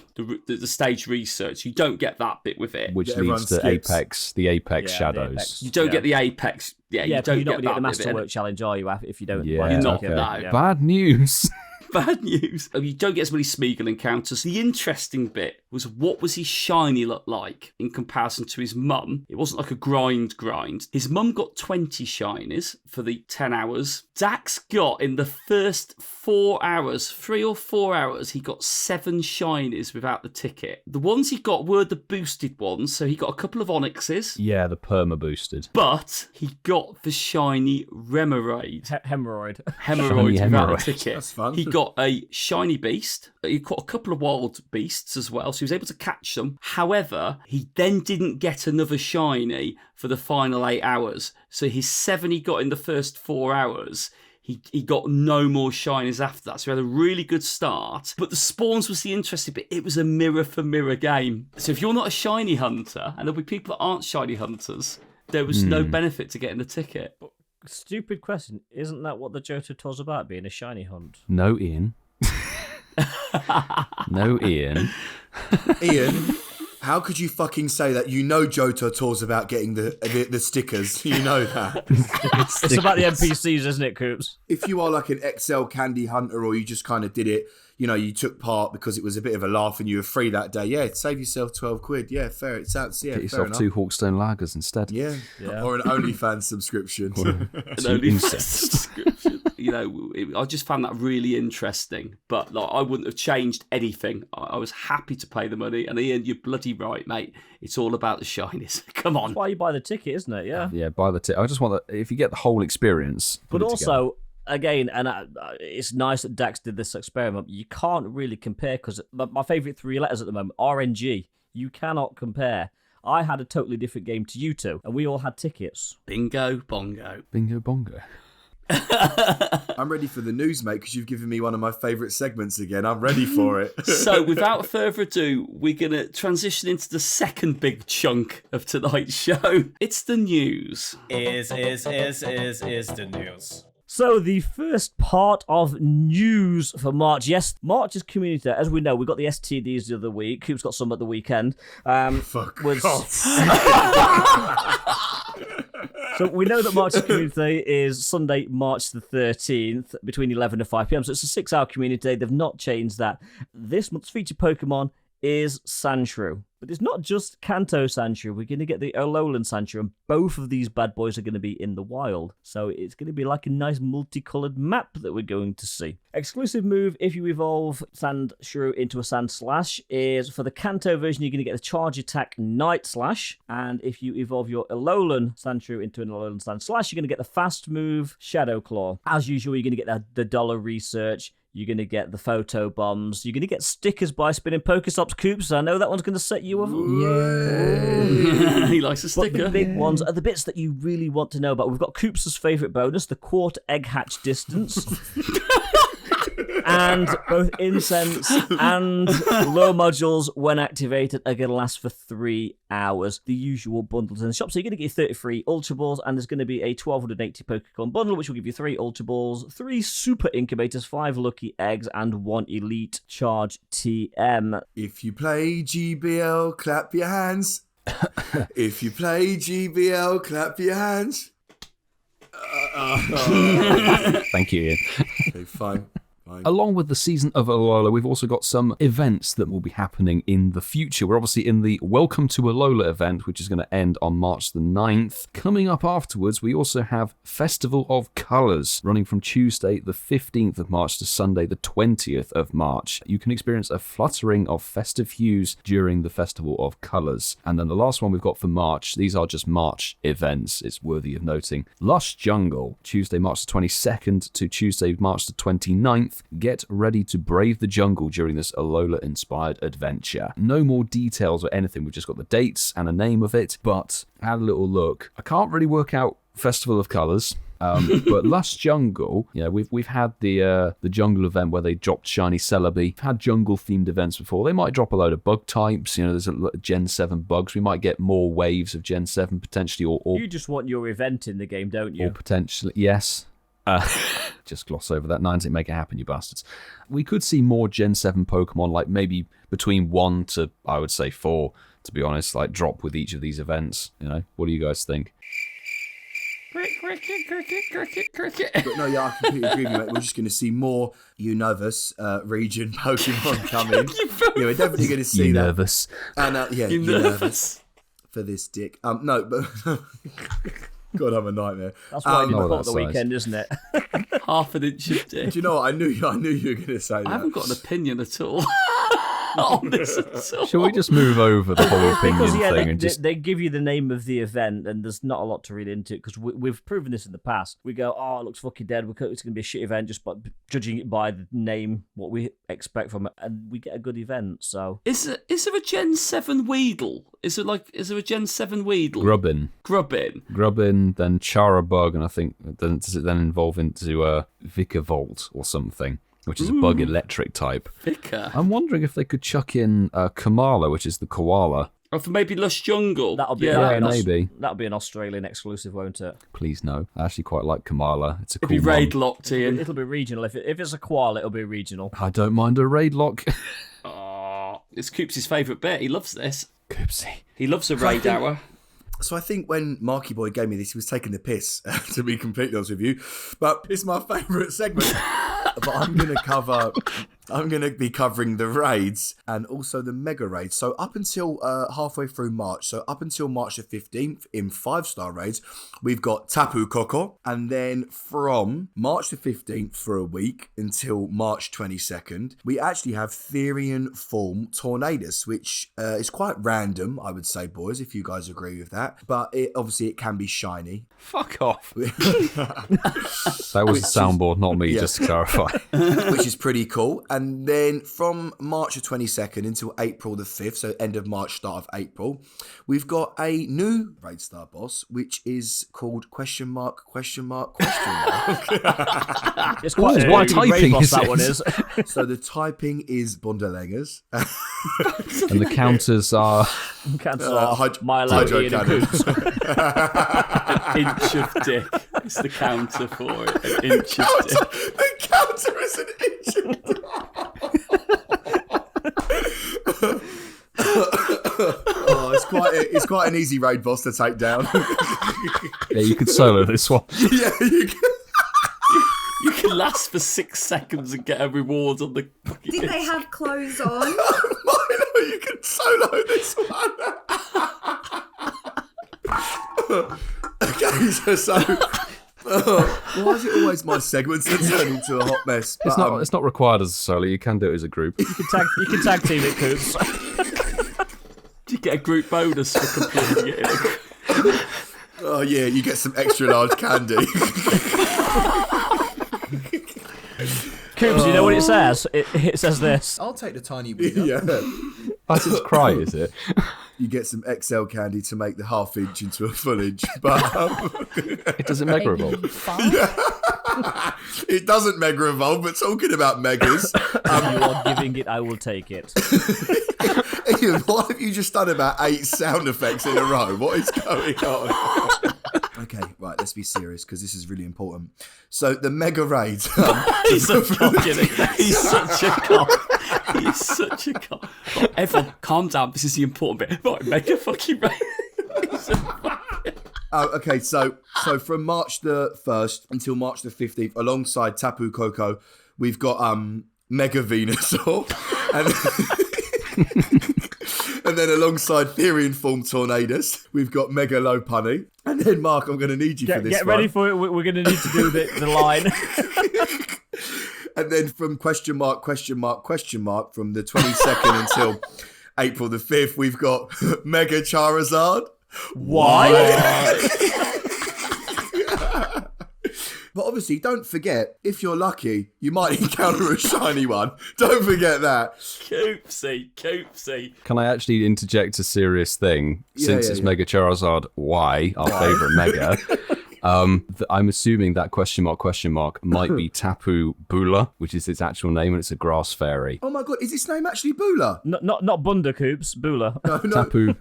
the stage research. You don't get that bit with it. Which leads to Apex, the Apex shadows. The Apex. You don't get the Apex. You don't you're get not going to get the that Masterwork challenge, are you? If you don't, Yeah, You're not. okay. No. Bad news. Bad news. You don't get as many Smeagol encounters. The interesting bit was, what was his shiny look like in comparison to his mum? It wasn't like a grind. His mum got 20 shinies for the 10 hours. Dax got, in the first 4 hours, 3 or 4 hours, he got 7 shinies without the ticket. The ones he got were the boosted ones, so he got a couple of Onyxes. Yeah, the perma boosted. But he got the shiny Remoraid. Hemorrhoid. Hemorrhoid without the ticket. That's fun. He got a shiny beast. He got a couple of wild beasts as well, so he was able to catch them. However, he then didn't get another shiny for the final 8 hours. So his 7 he got in the first 4 hours, he got no more shinies after that. So he had a really good start. But the spawns was the interesting bit. It was a mirror for mirror game. So if you're not a shiny hunter, and there'll be people that aren't shiny hunters, there was no benefit to getting the ticket. Stupid question. Isn't that what the Johto tour's about, being a shiny hunt? No, Ian. No, Ian. Ian, how could you fucking say that? You know Johto Tour's about getting the stickers. You know that. It's about the NPCs, isn't it, Coops? If you are like an XL candy hunter or you just kind of did it, you know, you took part because it was a bit of a laugh and you were free that day, yeah, save yourself 12 quid. Yeah, fair. It sounds, yeah, Get yourself 2 Hawkstone lagers instead. Yeah. Or an OnlyFans subscription. An OnlyFans subscription. You know, I just found that really interesting. But like, I wouldn't have changed anything. I was happy to pay the money. And Ian, you're bloody right, mate. It's all about the shinies. Come on. That's why you buy the ticket, isn't it? Yeah. Yeah, buy the ticket. I just want if you get the whole experience. But also, again, and it's nice that Dax did this experiment. You can't really compare because my favourite 3 letters at the moment, RNG. You cannot compare. I had a totally different game to you two, and we all had tickets. Bingo, bongo. Bingo, bongo. I'm ready for the news, mate, because you've given me one of my favourite segments again. I'm ready for it. So, without further ado, we're going to transition into the second big chunk of tonight's show. It's the news. Is the news. So the first part of news for March. Yes, March is Community Day. As we know, we got the STDs the other week. Coop's got some at the weekend. Fuck off. So we know that March is Community Day is Sunday, March the 13th, between 11 and 5 p.m. So it's a 6-hour Community Day. They've not changed that. This month's featured Pokemon is Sandshrew. But it's not just Kanto Sandshrew. We're going to get the Alolan Sandshrew, and both of these bad boys are going to be in the wild. So it's going to be like a nice multicolored map that we're going to see. Exclusive move, if you evolve Sandshrew into a Sandslash, is for the Kanto version, you're going to get the Charge Attack Night Slash. And if you evolve your Alolan Sandshrew into an Alolan Sandslash, you're going to get the fast move Shadow Claw. As usual, you're going to get the dollar research. You're going to get the photo bombs. You're going to get stickers by spinning Pokestops. Coops, I know that one's going to set you off. Yeah. He likes a sticker. But the big ones are the bits that you really want to know about. We've got Coops' favourite bonus, the quart egg hatch distance. And both Incense and Lure modules, when activated, are going to last for 3 hours. The usual bundles in the shop. So you're going to get 33 Ultra Balls, and there's going to be a 1280 Pokemon bundle, which will give you 3 Ultra Balls, 3 Super Incubators, 5 Lucky Eggs, and 1 Elite Charge TM. If you play GBL, clap your hands. If you play GBL, clap your hands. Thank you, Ian. Okay, fine. Along with the season of Alola, we've also got some events that will be happening in the future. We're obviously in the Welcome to Alola event, which is going to end on March the 9th. Coming up afterwards, we also have Festival of Colours, running from Tuesday the 15th of March to Sunday the 20th of March. You can experience a fluttering of festive hues during the Festival of Colours. And then the last one we've got for March, these are just March events, it's worthy of noting. Lush Jungle, Tuesday, March the 22nd to Tuesday, March the 29th. Get ready to brave the jungle during this Alola-inspired adventure. No more details or anything, we've just got the dates and a name of it, but I had a little look. I can't really work out Festival of Colours. But Lush Jungle, you know, we've had the jungle event where they dropped Shiny Celebi. We've had jungle-themed events before. They might drop a load of bug types. You know, there's a lot of Gen 7 bugs. We might get more waves of Gen 7 potentially, or you just want your event in the game, don't you? Or potentially, yes. Just gloss over that. Niantic, make it happen, you bastards. We could see more Gen 7 Pokemon, like maybe between 1 to, I would say, 4, to be honest, like drop with each of these events. You know, what do you guys think? Cricket. But no, yeah, I completely agree with you, mate. We're just going to see more Univers region Pokemon coming. Yeah, we're definitely going to see that. Nervous. And yeah, Univers for this dick. No, but God, I'm a nightmare. That's why you bought the weekend, isn't it? Half an inch of dick. Do you know what? I knew you were going to say that. I haven't got an opinion at all on this at all. Shall we just move over the whole opinion thing and just... They give you the name of the event, and there's not a lot to read into it, because we've proven this in the past. We go, oh, it looks fucking dead. It's going to be a shit event, just by judging it by the name, what we expect from it, and we get a good event, so... Is there a Gen 7 Weedle? Is there a Gen 7 Weedle? Grubbin, then Charabug, and I think, does it then evolve into Vikavolt or something? Which is a bug electric type. Vicar. I'm wondering if they could chuck in Kamala, which is the koala. Or for maybe Lush Jungle. That'll be maybe. That'll be an Australian exclusive, won't it? Please no. I actually quite like Kamala. It's a It'll cool be raid mon. locked in. It'll be regional. If it's a koala, it'll be regional. I don't mind a raid lock. Oh, it's Coops' favourite bit. He loves this. Koopsy. He loves a raid hour. So I think when Marky Boy gave me this, he was taking the piss, to be completely honest with you. But it's my favourite segment. But I'm going to be covering the raids and also the mega raids. So up until halfway through March, so up until March the 15th in 5-star raids, we've got Tapu Coco. And then from March the 15th for a week until March 22nd, we actually have Therian Form Tornadus, which is quite random, I would say, boys, if you guys agree with that. But obviously it can be shiny. Fuck off. That was a soundboard, not me, just to clarify. Which is pretty cool. And then from March the 22nd until April the 5th, so end of March, start of April, we've got a new raid star boss, which is called ? It's quite What a typing boss is that it? one is. So the typing is Bondalengas. And the counters are... Cancel Milo, Hydro Ian and cannon. Coops. An inch of dick. It's the counter for it. An inch of dick. The counter is an inch of Oh, it's quite an easy raid boss to take down. Yeah, you could solo this one. Yeah, you can. You can last for 6 seconds and get a reward on the fucking Did they have clothes on? Milo, you can solo this one. Okay, so why is it always my segments that turn into a hot mess? But, It's not required as a solo. You can do it as a group. You can tag team it, Coops. Do you get a group bonus for completing it? oh yeah, you get some extra large candy. Coops, you know what it says? It says this. I'll take the tiny wiener. Yeah. That's its cry, is it? You get some XL candy to make the half inch into a full inch, but It doesn't mega evolve. it doesn't mega evolve. But talking about megas, You are giving it, I will take it. Ian, why have you just done about 8 sound effects in a row? What is going on? Okay, right, let's be serious because this is really important. So the mega raids. He's a cock, isn't he? He's such a cock. He's such a cock. Right, everyone, calm down. This is the important bit. Right, make a fucking raid. Okay, so from March the 1st until March the 15th, alongside Tapu Coco, we've got Mega Venusaur. And then alongside Therian Form Tornadus, we've got Mega Lopunny. And then, Mark, I'm going to need you for this Get one. ready for it. We're going to need to do the line. And then from question mark from the 22nd until April the 5th, we've got Mega Charizard. Why? But obviously, don't forget, if you're lucky, you might encounter a shiny one. Don't forget that. Coopsy. Can I actually interject a serious thing? Since it's yeah. Mega Charizard, why? Our favourite Mega. I'm assuming that question mark might be Tapu Bula, which is its actual name, and it's a grass fairy. Oh my god, is its name actually Bula? Not Bunda, Coops. Bula. Tapu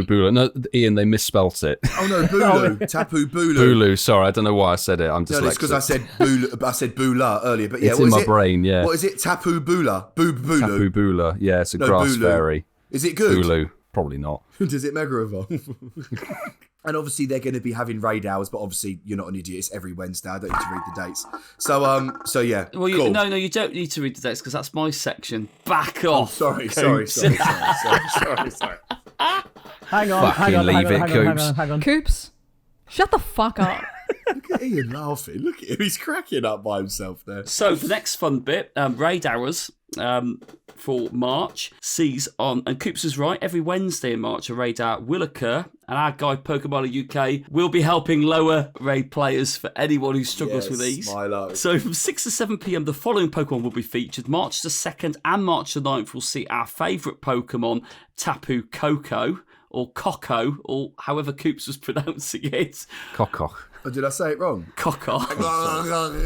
Bula. No, Ian, they misspelt it. Oh no, Bulu. Tapu Bulu. Bulu. Sorry, I don't know why I said it. I'm No, dyslexic. it's because I said Bula earlier. But yeah, It's what in is my it? brain, yeah. What is it? Tapu Bula. Bulu. Tapu Bula. Yeah, it's a No, grass Bulu. fairy. Is it good? Bulu. Probably not. Does it mega evolve? And obviously they're going to be having raid hours, but obviously you're not an idiot. It's every Wednesday. I don't need to read the dates. So yeah. Well, cool. no, you don't need to read the dates because that's my section. Back off. Sorry. Coops. Sorry. Hang on. Coops, shut the fuck up. Look at Ian laughing. Look at him. He's cracking up by himself there. So the next fun bit, raid hours for March sees on, and Coops is right, every Wednesday in March a raid hour will occur, and our guide Pokemon UK will be helping lower raid players for anyone who struggles with these. Milo. So from 6 to 7 p.m, the following Pokemon will be featured. March the 2nd and March the 9th will see our favourite Pokemon, Tapu Coco, or Coco, or however Coops was pronouncing it. Cockcock. Or did I say it wrong? Cocker.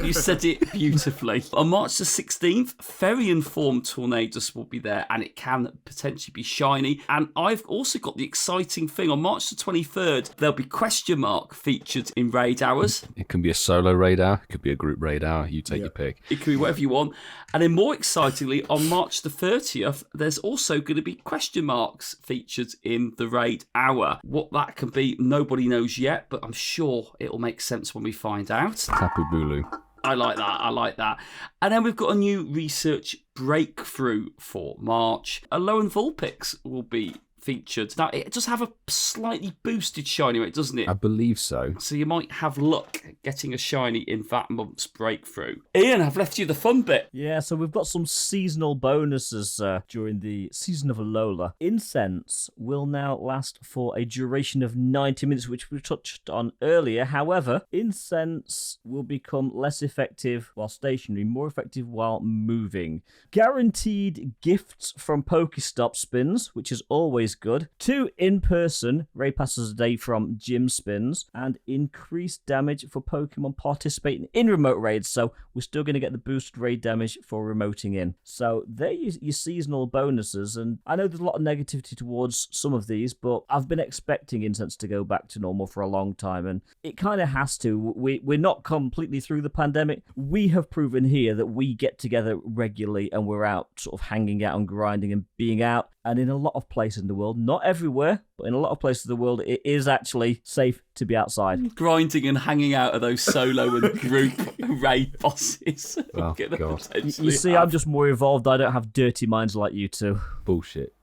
You said it beautifully. On March the 16th, Very Informed Tornadus will be there, and it can potentially be shiny. And I've also got the exciting thing. On March the 23rd, there'll be Question Mark featured in raid hours. It can be a solo raid hour. It could be a group raid hour. You take your pick. It can be whatever you want. And then more excitingly, on March the 30th, there's also going to be question marks featured in the raid hour. What that can be, nobody knows yet, but I'm sure it'll make sense when we find out. Tapu Bulu. I like that. And then we've got a new research breakthrough for March. Alolan Vulpix will be featured. Now, it does have a slightly boosted shiny rate, doesn't it? I believe so. So you might have luck getting a shiny in that month's breakthrough. Ian, I've left you the fun bit. Yeah, so we've got some seasonal bonuses during the season of Alola. Incense will now last for a duration of 90 minutes, which we touched on earlier. However, Incense will become less effective while stationary, more effective while moving. Guaranteed gifts from Pokestop spins, which is always good. 2 in-person raid passes a day from gym spins, and increased damage for Pokemon participating in remote raids. So we're still going to get the boosted raid damage for remoting in. So there your seasonal bonuses, and I know there's a lot of negativity towards some of these, but I've been expecting Incense to go back to normal for a long time, and it kind of has to. We're not completely through the pandemic. We have proven here that we get together regularly and we're out sort of hanging out and grinding and being out. And in a lot of places in the world, not everywhere, but in a lot of places in the world, it is actually safe to be outside. Grinding and hanging out of those solo and group raid bosses. Oh, God. You see, I'm just more evolved. I don't have dirty minds like you two. Bullshit.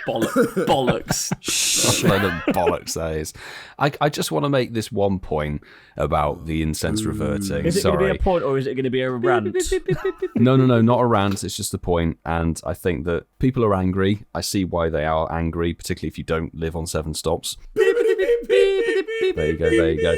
Bollocks. What a load of bollocks that is. I just want to make this one point about the incense reverting. Is it going to be a point or is it going to be a rant? No, not a rant. It's just a point, and I think that people are angry. I see why they are angry, particularly if you don't live on 7 stops. There you go.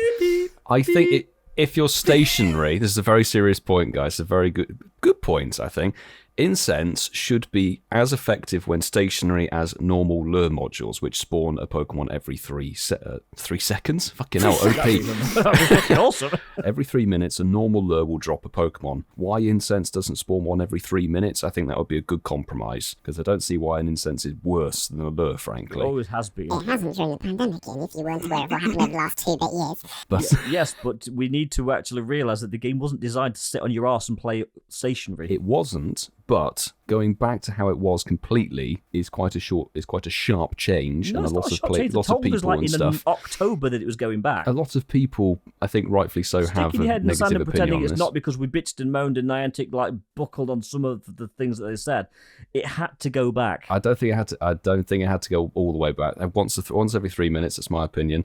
I think if you're stationary, this is a very serious point, guys. It's a very good point, I think. Incense should be as effective when stationary as normal lure modules, which spawn a Pokemon every 3 seconds. Fucking hell, OP. Awesome. Every 3 minutes, a normal lure will drop a Pokemon. Why Incense doesn't spawn one every 3 minutes, I think that would be a good compromise, because I don't see why an Incense is worse than a lure, frankly. It always has been. It hasn't during the pandemic, Ian, if you weren't aware of what happened over the last 2 years. But Yes, but we need to actually realise that the game wasn't designed to sit on your arse and play stationary. it wasn't. But going back to how it was completely is quite a sharp change, No, and it's a not lot a of short change. They lots of told us people like and in stuff. October that it was going back. A lot of people, I think, rightfully so, have Sticking a your head in the sand negative and opinion pretending on it's this. not because we bitched and moaned and Niantic like buckled on some of the things that they said. It had to go back. I don't think it had to go all the way back. Once every 3 minutes, that's my opinion.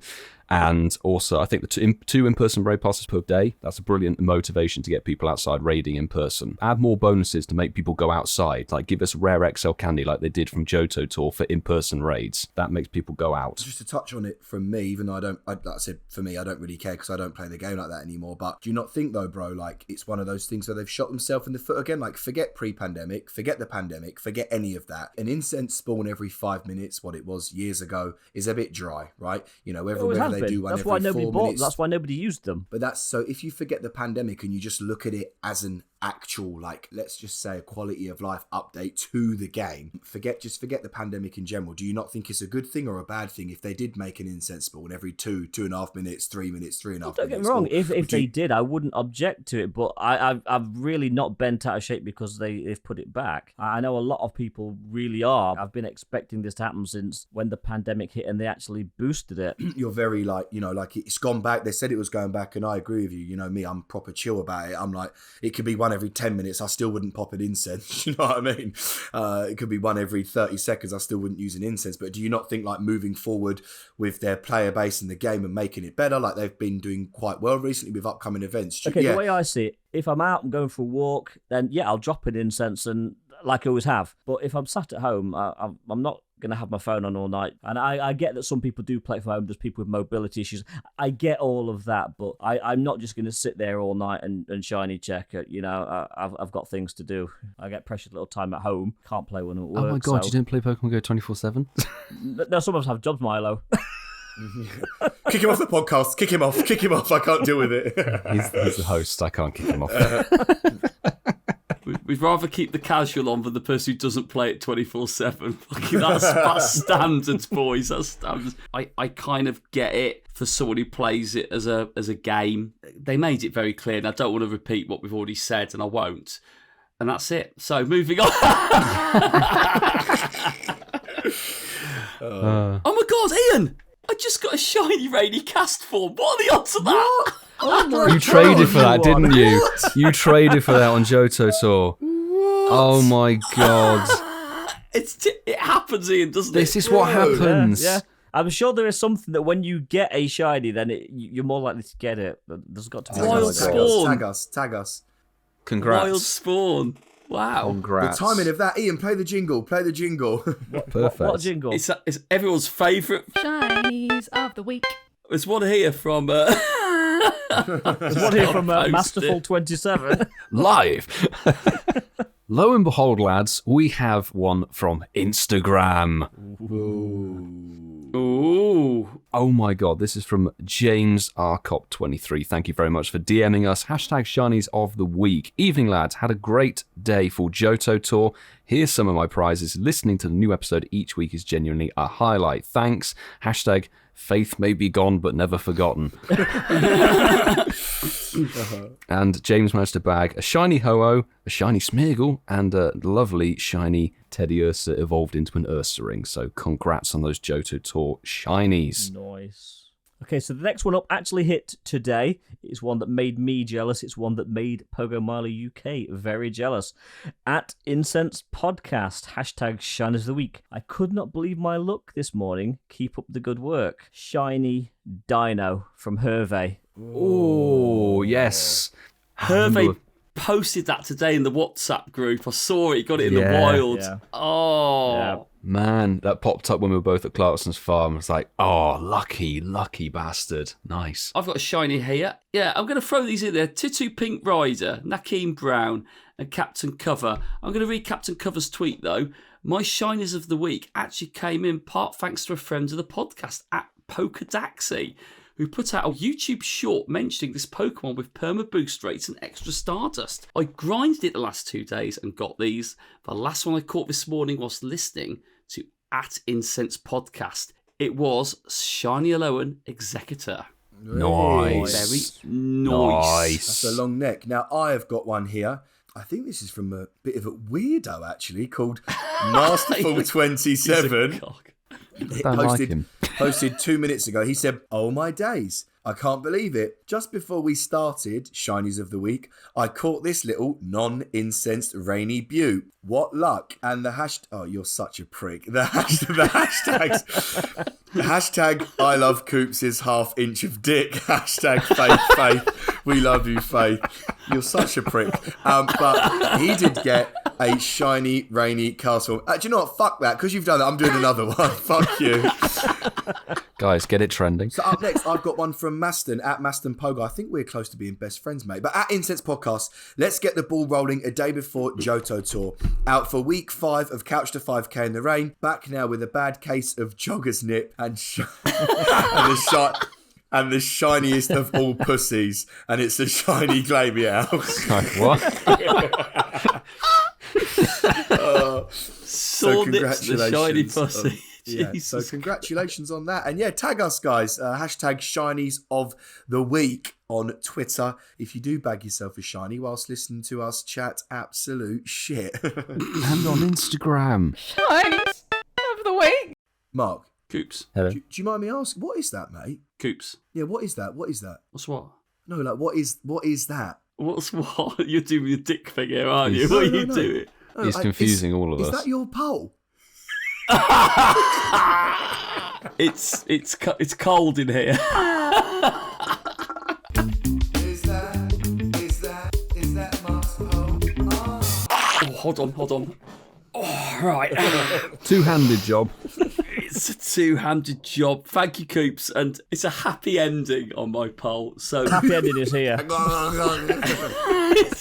And also, I think the 2 in-person raid passes per day, that's a brilliant motivation to get people outside raiding in person. Add more bonuses to make people go outside, like give us rare XL candy like they did from Johto Tour for in-person raids. That makes people go out. Just to touch on it from me, even though like I said, for me, I don't really care because I don't play the game like that anymore. But do you not think though, bro, like it's one of those things where they've shot themselves in the foot again? Like forget pre-pandemic, forget the pandemic, forget any of that. An incense spawn every 5 minutes, what it was years ago, is a bit dry, right? You know, whether they do one That's every why nobody 4 bought. minutes. That's why nobody used them. But that's so if you forget the pandemic and you just look at it as an actual, like, let's just say a quality of life update to the game, forget the pandemic in general, do you not think it's a good thing or a bad thing if they did make an incense spawn every 2.5 minutes, 3 minutes, 3.5 minutes? Don't get me wrong, if they did, I wouldn't object to it, but I've really not bent out of shape because they've put it back. I know a lot of people really are. I've been expecting this to happen since when the pandemic hit and they actually boosted it. You're very like, you know, like it's gone back. They said it was going back and I agree with you. You know me, I'm proper chill about it. I'm like, it could be one every 10 minutes. I still wouldn't pop an incense. You know what I mean? It could be one every 30 seconds. I still wouldn't use an incense. But do you not think like moving forward with their player base in the game and making it better, like they've been doing quite well recently with upcoming events? Okay, the way I see it, if I'm out and going for a walk, then yeah, I'll drop an incense and like I always have. But if I'm sat at home, I'm not going to have my phone on all night. And I get that some people do play from home. There's people with mobility issues. I get all of that, but I'm not just going to sit there all night and shiny check it. You know, I've got things to do. I get precious little time at home. Can't play when I'm at work. Oh my God, so... you don't play Pokemon Go 24/7? No, some of us have jobs, Milo. Kick him off the podcast. Kick him off. Kick him off. I can't deal with it. He's the host. I can't kick him off. We'd rather keep the casual on than the person who doesn't play it 24/7. That's standards, boys. That's standards. I kind of get it for someone who plays it as a game. They made it very clear, and I don't want to repeat what we've already said, and I won't. And that's it. So moving on. Oh my God, Ian! I just got a shiny rainy cast form. What are the odds of that? You traded for that, didn't you? You traded for that on Johto Tour. Oh my God. It happens, Ian, doesn't it? This is what happens. Yeah. I'm sure there is something that when you get a shiny, then you're more likely to get it. There's got to be Wild Spawn. Tag us. Congrats. Wild Spawn. Wow. Congrats. The timing of that. Ian, play the jingle. Perfect. What jingle? It's everyone's favourite. Shinies of the week. There's one here from... There's one here from Post it. Masterful27. Live. Lo and behold, lads, we have one from Instagram. Ooh. Oh my God, this is from James RCop23. Thank you very much for DMing us. #Shinies of the week. Evening, lads. Had a great day for Johto Tour. Here's some of my prizes. Listening to the new episode each week is genuinely a highlight. Thanks. #faith may be gone, but never forgotten. And James managed to bag a shiny Ho-Oh, a shiny Smeargle, and a lovely shiny Teddy Ursa evolved into an Ursa ring. So congrats on those Johto Tour shinies. Nice. Okay, so the next one up actually hit today. It's one that made me jealous. It's one that made PogoMili UK very jealous. At Incense Podcast, #Shinies of the Week. I could not believe my luck this morning. Keep up the good work. Shiny Dino from Hervé. Oh, yes. Hervé posted that today in the WhatsApp group. I saw it. He got it in the wild. Yeah. Oh. Yeah. Man, that popped up when we were both at Clarkson's farm. I was like, oh, lucky bastard. Nice. I've got a shiny here. Yeah, I'm going to throw these in there. Titu Pink Rider, Nakeem Brown, and Captain Cover. I'm going to read Captain Cover's tweet, though. My shinies of the week actually came in part thanks to a friend of the podcast, at Pokedaxi, who put out a YouTube short mentioning this Pokemon with perma boost rates and extra Stardust. I grinded it the last 2 days and got these. The last one I caught this morning whilst listening to at Incense Podcast. It was Shiny Alolan Executor. Nice. Very nice. That's a long neck. Now, I have got one here. I think this is from a bit of a weirdo, actually, called Masterful27. Posted 2 minutes ago. He said, "Oh my days, I can't believe it. Just before we started Shinies of the Week, I caught this little non-incensed rainy butte. What luck." And the hashtag, oh, you're such a prick. The hashtag I love Coops' half-inch of dick. #Faith. We love you, Faith. You're such a prick. But he did get a shiny, rainy castle. Do you know what? Fuck that. Because you've done that, I'm doing another one. Fuck you. Guys, get it trending. So up next, I've got one from Maston, at Maston Pogo. I think we're close to being best friends, mate. But at Incense Podcast, let's get the ball rolling a day before Johto Tour. Out for week 5 of Couch to 5K in the rain. Back now with a bad case of jogger's nip and and the shiniest of all pussies. And it's the shiny Glameow. Like, what? So congratulations. The shiny pussy. Yeah, so congratulations on that. And yeah, tag us, guys. #Shinies of the Week on Twitter if you do bag yourself a shiny whilst listening to us chat absolute shit. And on Instagram. Shinies of the week. Mark. Coops. Hello. Do you mind me asking, what is that, mate? Coops. Yeah, what is that? What is that? What's what? No, like, what is that? What's what? You're doing your dick thing here, aren't you? What are you doing? No, He's confusing all of us. Is that your poll? It's cold in here. Is that Mark's poll? Oh, hold on. Oh, right. Two-handed job. It's a two-handed job. Thank you, Coops, and it's a happy ending on my poll. So Happy ending is here. it's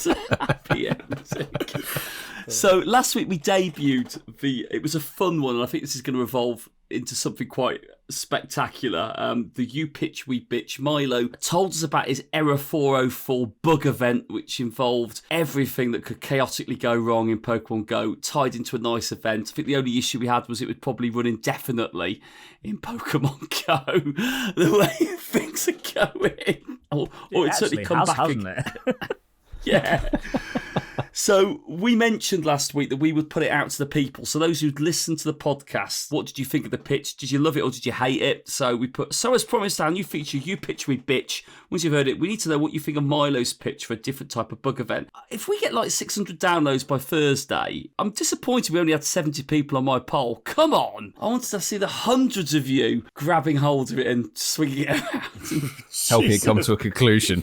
a happy ending. So last week we debuted it was a fun one, and I think this is going to evolve into something quite spectacular. The You Pitch We Bitch Milo told us about his Error 404 bug event, which involved everything that could chaotically go wrong in Pokemon Go, tied into a nice event. I think the only issue we had was it would probably run indefinitely in Pokemon Go, the way things are going. Or it certainly come back, hasn't it? Yeah. So we mentioned last week that we would put it out to the people. So those who'd listened to the podcast, what did you think of the pitch? Did you love it or did you hate it? So we put, so as promised, our new feature, You Pitch We Bitch. Once you've heard it, we need to know what you think of Milo's pitch for a different type of bug event. If we get like 600 downloads by Thursday, I'm disappointed we only had 70 people on my poll. Come on. I wanted to see the hundreds of you grabbing hold of it and swinging it around. Helping it come to a conclusion.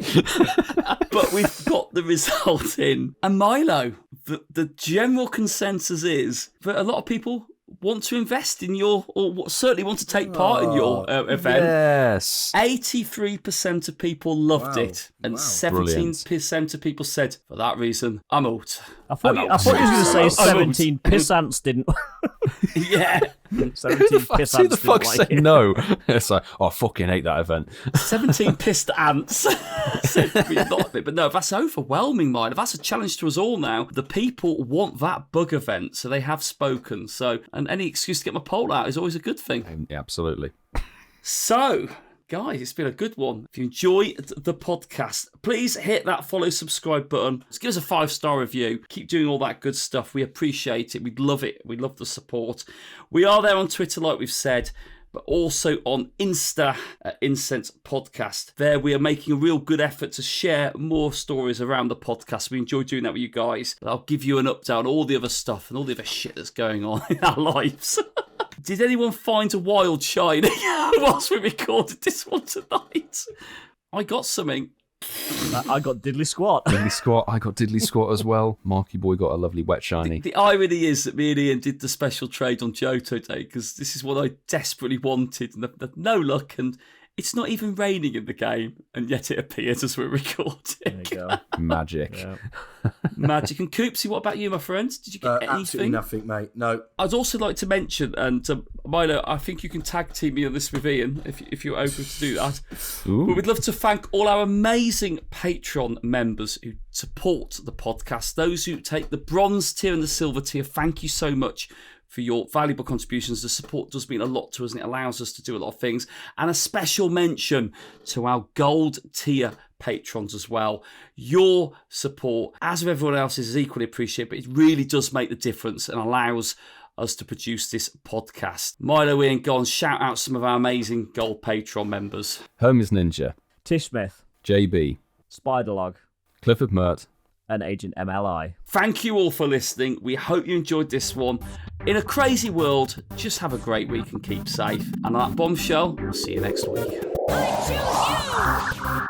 But we've got the result in. And Milo, the general consensus is that a lot of people want to invest in your, or certainly want to take part in your event. Yes. 83% of people loved it, and 17% of people said, for that reason, I'm out. I thought you was going to say 17 pissants didn't. Yeah. 17 pissants Who the fuck didn't said like it. no? It's like, I fucking hate that event. 17 pissed ants said we loved it. But no, that's overwhelming, Milo. That's a challenge to us all now. The people want that bug event, so they have spoken. So, and any excuse to get my poll out is always a good thing. Yeah, absolutely. So, guys, it's been a good one. If you enjoy the podcast, please hit that follow, subscribe button. Just give us a 5-star review. Keep doing all that good stuff. We appreciate it. We'd love it. We love the support. We are there on Twitter, like we've said, but also on Insta at Incensed Podcast. There we are making a real good effort to share more stories around the podcast. We enjoy doing that with you guys. I'll give you an update on all the other stuff and all the other shit that's going on in our lives. Did anyone find a wild shiny whilst we recorded this one tonight? I got something. I got Diddly Squat. Diddly Squat. I got Diddly Squat as well. Marky Boy got a lovely wet shiny. The irony is that me and Ian did the special trade on Johto Day because this is what I desperately wanted and no luck, and it's not even raining in the game, and yet it appears as we're recording. There you go. Magic. Yeah. Magic. And Coopsy, what about you, my friend? Did you get anything? Absolutely nothing, mate. No. I'd also like to mention, and Milo, I think you can tag team me on this with Ian if you're open to do that. Ooh. But we'd love to thank all our amazing Patreon members who support the podcast. Those who take the bronze tier and the silver tier, thank you so much for your valuable contributions. The support does mean a lot to us and it allows us to do a lot of things. And a special mention to our gold tier patrons as well. Your support, as of everyone else's, is equally appreciated, but it really does make the difference and allows us to produce this podcast. Milo, Ian, go on, shout out some of our amazing gold Patreon members. HermesNinja, TishSmith, JB, SpydaLog, CliffordMert, and AgentMLI. Thank you all for listening. We hope you enjoyed this one. In a crazy world, just have a great week and keep safe. And on that bombshell, we'll see you next week. I choose you!